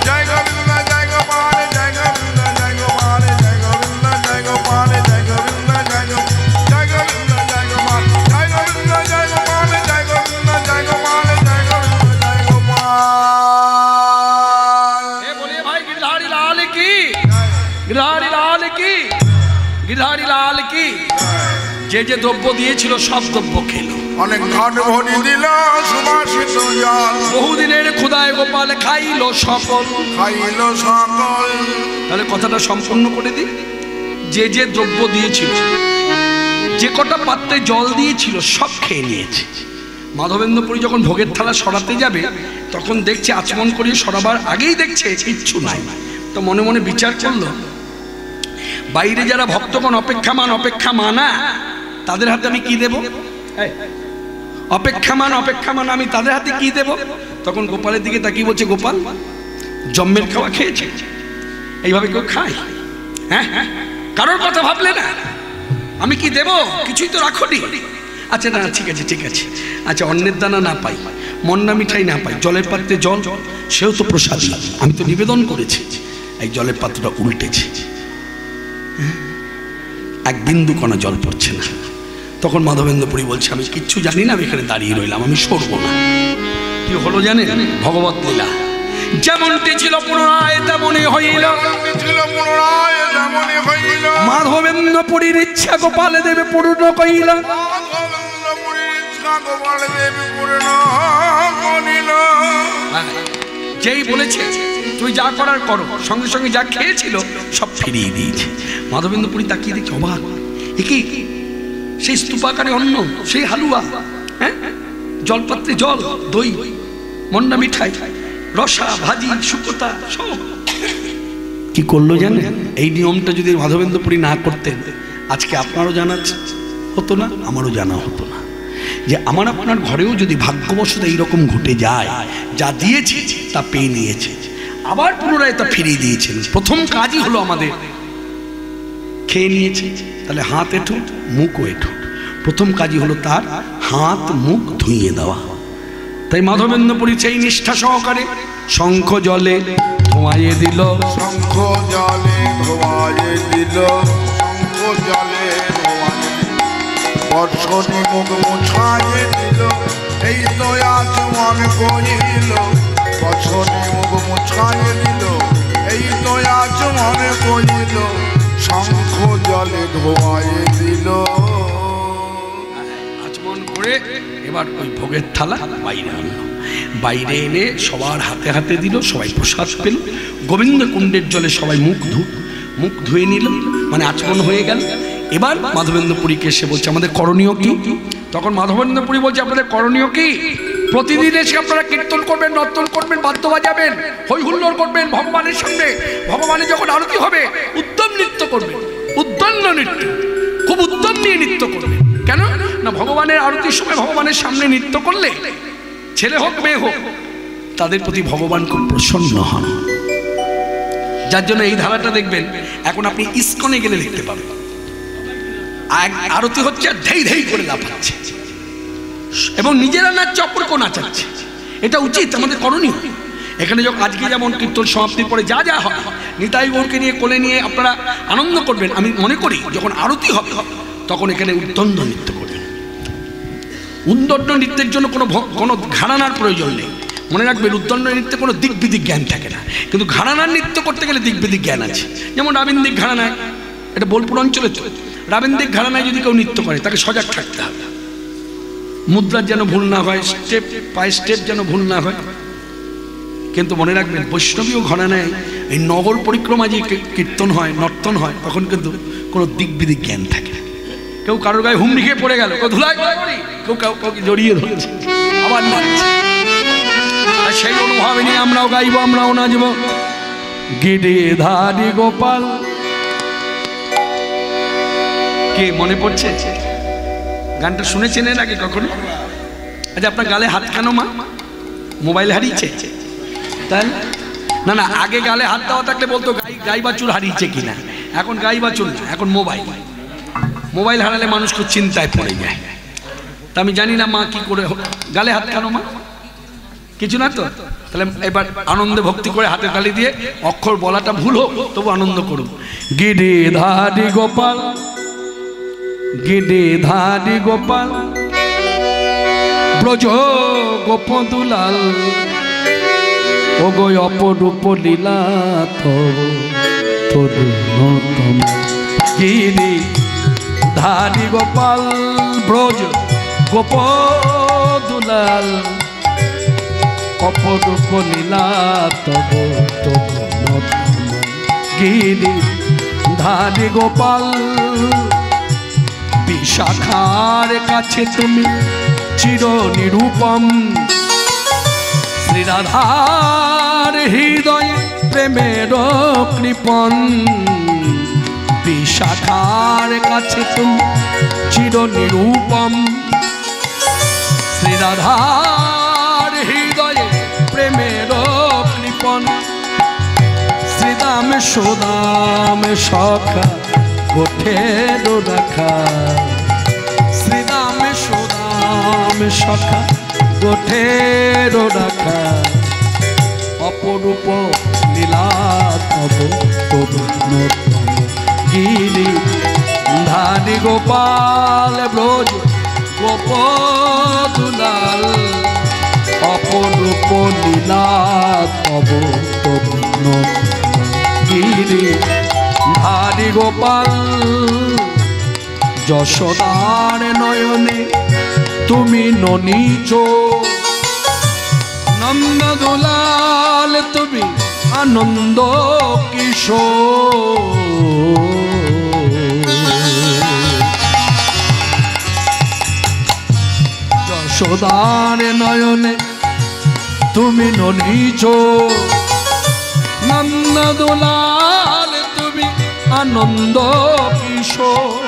জয় গোবিন্দ জয় গোপাল, জয় গোবিন্দ জয় গোপাল, জয় গোবিন্দ জয় গোপাল, জয় গোবিন্দ জয় গোপাল, জয় গোবিন্দ জয় গোপাল, জয় গোবিন্দ জয় গোপাল, জয় গোবিন্দ জয় গোপাল, জয় গোবিন্দ জয় গোপাল। এ বলিয়ে ভাই गिरधारी लाल की, गिरधारी लाल की, गिरधारी लाल की। যে যে দ্রব্য দিয়েছিল সব দ্রব্য খেলো, অনেক ঘাট ভরি দিল সুবাসিত জল, বহুদিনের ক্ষুধায় গোপাল খাইলো সকল। খাইল সকল। তাহলে কথাটা সম্পূর্ণ করে দিই। যে যে দ্রব্য দিয়েছিল, যে কটা পাত্রে জল দিয়েছিল সব খেয়ে নিয়েছে। মাধবেন্দ্রপুরী যখন ভোগের থালা সরাতে যাবে তখন দেখছে, আচমন করিয়ে সরাবার আগেই দেখছে কিচ্ছু নাই। তো মনে মনে বিচার করলো, বাইরে যারা ভক্তগণ অপেক্ষামান অপেক্ষামানা, তাদের হাতে আমি কি দেব? অপেক্ষামান আমি তাদের হাতে কি দেব? তখন গোপালের দিকে তাকিয়ে বলছে, গোপাল জম্মের খাওয়া খেয়েছে? এইভাবে কেউ খায়? হ্যাঁ, কারোর কথা ভাবলে না? আমি কি দেব? কিছুই তো রাখোনি। আচ্ছা না, ঠিক আছে ঠিক আছে, আচ্ছা অন্নের দানা না পাই, মন্না মিঠাই না পাই, জলের পাত্রে জল, সেও তো প্রসাদ, আমি তো নিবেদন করেছি। এই জলের পাত্রটা উল্টেছে, এক বিন্দু কণা জল পড়ছে না। তখন মাধবেন্দ্রপুরী বলছে, আমি কিচ্ছু জানি না, আমি এখানে দাঁড়িয়ে রইলাম, আমি সরবো না। কি হলো জানেন? ভগবত লীলা। যেমনটি ছিল পুনরায় তেমনই হইল, মাধবেন্দ্রপুরীর ইচ্ছা গোপাল দেবে পূর্ণ কইল। যেই বলেছে তুই যা করার করো, সঙ্গে সঙ্গে যা খেয়েছিল সব ফিরিয়ে দিয়েছে। মাধবেন্দ্রপুরী তাকিয়ে দেখছে, অবাক, এ কি সেই স্তূপাকারে অন্ন, সেই হালুয়া, হ্যাঁ, জলপাত্রে জল, দই, মন্ডা মিঠাই, রসা, ভাজি, শুকোতা সব কি করলো জানেন? এই নিয়মটা যদি মাধবেন্দ্রপুরী না করতেন আজকে আপনারও জানা হতো না, আমারও জানা হতো না। যে আমার আপনার ঘরেও যদি ভাগ্যবশত এইরকম ঘটে যায়, যা দিয়েছে তা পেয়ে নিয়েছে, আবার পুনরায় তা ফিরিয়ে দিয়েছেন। প্রথম কাজই হলো আমাদের খেয়ে নিয়েছে, তাহলে হাত এঁঠো মুখও এঁঠো, প্রথম কাজই হলো তার হাত মুখ ধুইয়ে দেওয়া। তাই মাধবেন্দ্রপুরী সেই নিষ্ঠা সহকারে শঙ্খ জলে ধোঁয়াইয়ে দিল, শঙ্খ জলে ধোঁয়াইয়ে দিল, শঙ্খ জলে ধোঁয়াইয়ে দিল, বর্ষণে মুখ মুছাইয়ে দিল, এই তো আচমন করিল, বর্ষণে মুখ মুছাইয়ে দিল, এই তো আচমন করিল, শঙ্খ জলে ধোঁয়াইয়ে দিল। আচমন করে এবার ওই ভোগের থালা বাইরে আনলো, বাইরে এনে সবার হাতে হাতে দিল, সবাই প্রসাদ পেল। গোবিন্দ কুণ্ডের জলে সবাই মুখ ধুয়ে নিল, মানে আচমন হয়ে গেল। এবার মাধবেন্দ্র পুরীকে এসে বলছে আমাদের করণীয় কি? তখন মাধবেন্দ্র পুরী বলছে আপনাদের করণীয় কি? প্রতিদিন এসে আপনারা কীর্তন করবেন, নর্তন করবেন, বাদ্য বাজাবেন, হই হুল্লোড় করবেন ভগবানের সামনে। ভগবানের যখন আরতি হবে উদ্যম নৃত্য করবেন, উদ্দণ্ড নৃত্য, খুব উদ্যম নিয়ে নৃত্য করবেন। কেন না ভগবানের আরতির সময় ভগবানের সামনে নৃত্য করলে ছেলে হোক মেয়ে হোক তাদের প্রতি ভগবান খুব প্রসন্ন হন। যার জন্য এই ধারাটা দেখবেন এখন আপনি ইস্কনে গেলে দেখতে পাবেন, আরতি হচ্ছে ধেই ধেই করে লাফাচ্ছে এবং নিজেরা নাচছে অপরকেও নাচাচ্ছে। এটা উচিত, আমাদের করণীয়। এখানে যখন আজকে যেমন কীর্তন সমাপ্তির পরে যা যা হয় নিতাই গৌরকে নিয়ে কোলে নিয়ে আপনারা আনন্দ করবেন, আমি মনে করি যখন আরতি হবে তখন এখানে উদ্দণ্ড নৃত্য করবেন। উদ্দণ্ড নৃত্যের জন্য কোনো ঘরানার প্রয়োজন নেই। মনে রাখবেন উদ্দণ্ড নৃত্যে কোনো দিক বিদিক জ্ঞান থাকে না, কিন্তু ঘরানার নৃত্য করতে গেলে দিক বিদিক জ্ঞান আছে। যেমন রাবীন্দ্রিক ঘরানায়, এটা বোলপুর অঞ্চলে তো, রাবীন্দ্রিক ঘরানায় যদি কেউ নৃত্য করে তাকে সজাগ থাকতে হবে, মুদ্রার যেন ভুল না হয়, স্টেপ পায়ে স্টেপ যেন ভুল না হয়। কিন্তু মনে রাখবেন বৈষ্ণবীয় ঘরানায় এই নগর পরিক্রমা যে কীর্তন হয়, নর্তন হয়, তখন কিন্তু কোনো দিক বিদিক জ্ঞান থাকে না। কেউ কারোর গায়ে হুমড়ি খেয়ে পড়ে গেল, কেউ ধুলাই, কেউ কাউকে জড়িয়ে ধরেছে, আবার নাচছে। সেই অনুভব নিয়ে আমরাও গাইব, আমরাও নাচব। গিরিধারী গোপাল, কে মনে পড়ছে? গানটা শুনেছেন এর আগে কখনো? আচ্ছা আপনার গালে হাত কেন মা? মোবাইল হারিয়েছে? তাই না, না আগে গালে হাত দেওয়া থাকলে বলতো গাই বাছুর হারিয়েছে কিনা। এখন গাই বাছুর না, এখন মোবাইল হারালে মানুষ খুব চিন্তায় পড়ে যায়। তা আমি জানি না মা কি করে গালে হাত কেন মা? কিছু না তো? তাহলে এবার আনন্দে ভক্তি করে হাতে তালি দিয়ে, অক্ষর বলাটা ভুল হোক তবু আনন্দ করুন। গিরিধারী গোপাল, গিরিধারী গোপাল, ব্রজ গোপদুলাল, ও গো অপরূপ লীলা তরুণতম। গিরিধারী গোপাল, ব্রজ গোপদুলাল, অপরূপ লীলা তব তরুণতম। গিরিধারী গোপাল, বিশাখার কাছে তুমি চির নিরূপম, শ্রীরাধার হৃদয়ে প্রেমের কৃপণ। বিশাখার কাছে তুমি চির নিরূপম, শ্রীরাধার হৃদয়ে প্রেমের কৃপণ। শ্রীদাম সুদাম সখা গোঠের রাখা, শ্রীদাম সুদাম সখা গোঠের রাখা, অপরূপ লীলা তব তরুণতম। গিরিধারী গোপাল, ব্রজ গোপদুলাল, অপরূপ লীলা তব তরুণতম। গিরিধারী গোপাল, যশোদার নয়নে তুমি ননীচ, নন্দ দুলাল তুমি আনন্দ কিশোর। যশোদার নয়নে তুমি ননীচ, নন্দ দুলাল তুমি আনন্দ কিশোর।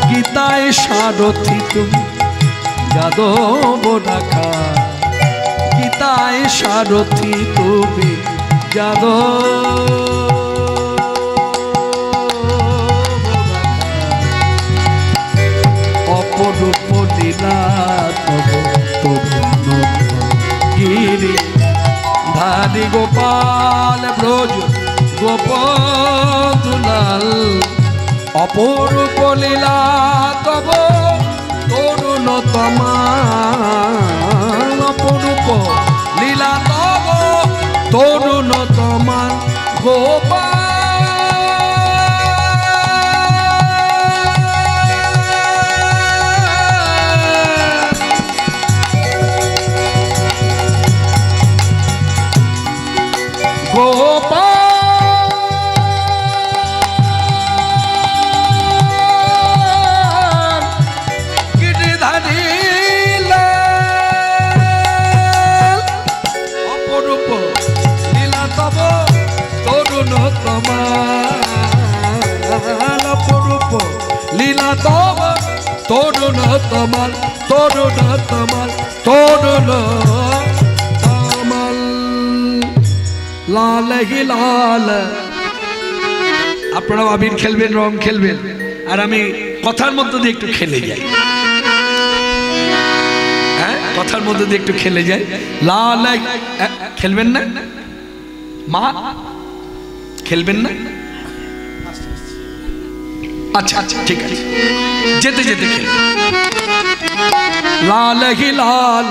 গীতায় সারথি তুমি যাদব রাখা, গীতায় সারথি তুমি যাদব রাখা, অপরূপ লীলা তব তরুণতম। গিরিধারী গোপাল, ব্রজ গোপদুলাল, অপরূপ লীলা তব তরুণতম। অপরূপ লীলা তব তরুণতম গোপাল। গোপাল গিরিধারী লাল অপরূপ লীলা তব তরুণ তমাল অপরূপ লীলা তব তরুণ তমাল তরুণ তমাল তরুণ তমাল লাল হি লাল। আপনারা আবির খেলবেন, রং খেলবেন, আর আমি কথার মধ্যে দিয়ে একটু খেলে যাই। হ্যাঁ, কথার মধ্যে দিয়ে একটু খেলে যাই। লাল খেলবেন না মা? খেলবেন না? আচ্ছা আচ্ছা ঠিক আছে, যেতে যেতে খেলবেন। লাল হি লাল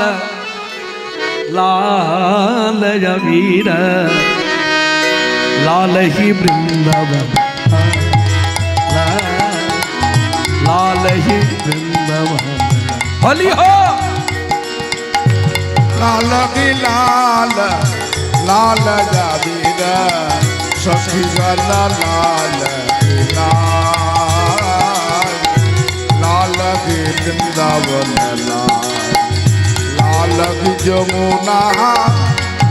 লাল আবির লাল হি বৃন্দাবন লাল হি বৃন্দাবন। হলি হো লাল কি লাল লাল আবির সখী গলা লাল কি লাল লাল কি বৃন্দাবন লাল কি যমুনা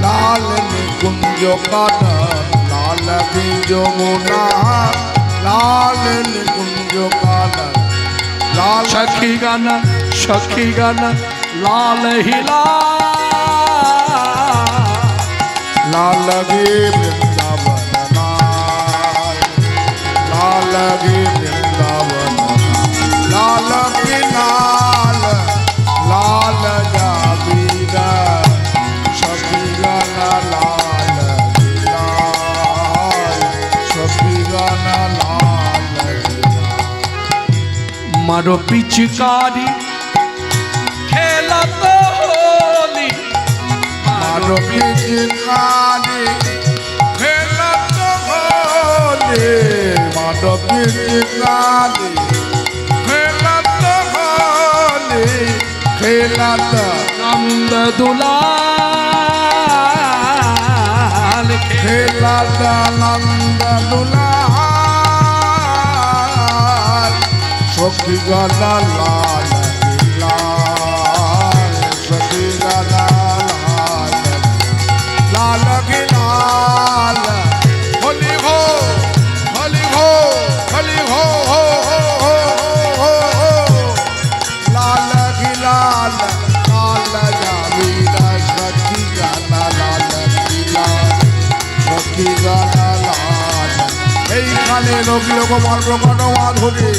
লাল নিকুঞ্জ কানন লাল কি যমুনা লাল নিকুঞ্জ কানন লাল সখী গানা সখী গানা লাল হি লাল গে বৃন্দাবন লাল গে বৃন্দাবন লাল গে লাল লাল আবির সখী গানা লাল লাল সখী গানা লাল মারো পিচকারি খেলত হোলি মারো পিচকারি খেলত হোলি মারো পিচকারি খেলত হোলি খেলত নন্দ দুলাল খেলত নন্দ দুলাল সখী গলা লাল লাল সখী গলা লাল লাল কি লাল হলি হো হলি হো হলি হো হো হো হো হো লাল কি লাল লাল আবির সখী গলা লাল কি লাল সখী গলা লাল এইখানে রবিল গোপাল প্রকট মাধুরী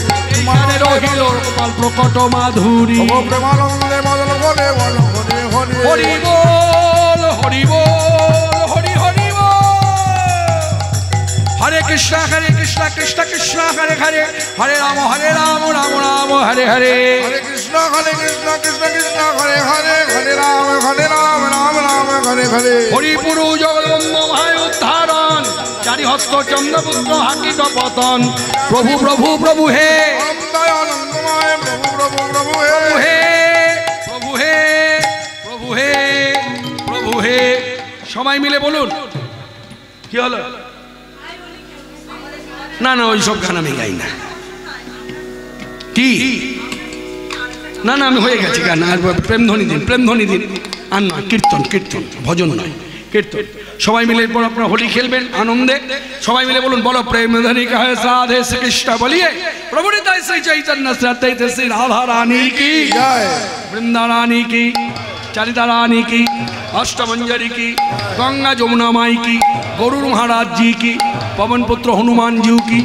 মানে রহিল গোপাল প্রকট মাধুরী প্রেমানন্দে মদন বলে বল হরে হরে হরি বল হরি বল হরি হরি বল। হরে কৃষ্ণ কৃষ্ণ কৃষ্ণ হরে হরে হরে রাম রাম রাম হরে হরে হরে কৃষ্ণ কৃষ্ণ কৃষ্ণ হরে হরে হরে রাম রাম রাম হরে হরে হরিপুরু জগদম্ব ভাই উদ্ধারণ চারি হস্ত চন্দ্রপুত্র হাকিত পতন প্রভু প্রভু প্রভু হে আনন্দময় প্রভু প্রভু প্রভু হে প্রভু হে প্রভু হে প্রভু হে। সবাই মিলে বলুন কি হলো? না না ওই সব গান আমি গাই না। কি না না আমি হয়ে গেছি গান। আর প্রেমধ্বনি দিন, প্রেমধ্বনি দিন। আর নয় কীর্তন, কীর্তন ভজন নয়, কীর্তন। সবাই মিলে এরপর আপনারা হোলি খেলবেন আনন্দে। সবাই মিলে বলুন বলো প্রেমধ্বনি কহে সাধে শ্রী কৃষ্ণ বলিয়ে প্রভু নিতাই শ্রী চৈতন্য সত্যৈতে শ্রী রাধা রানী কি জয় বৃন্দা রানী কি চারিতা रानी की अष्टमंजरी की गंगा जमुना माई की गरुड़ महाराज जी की पवन पुत्र हनुमान जी की।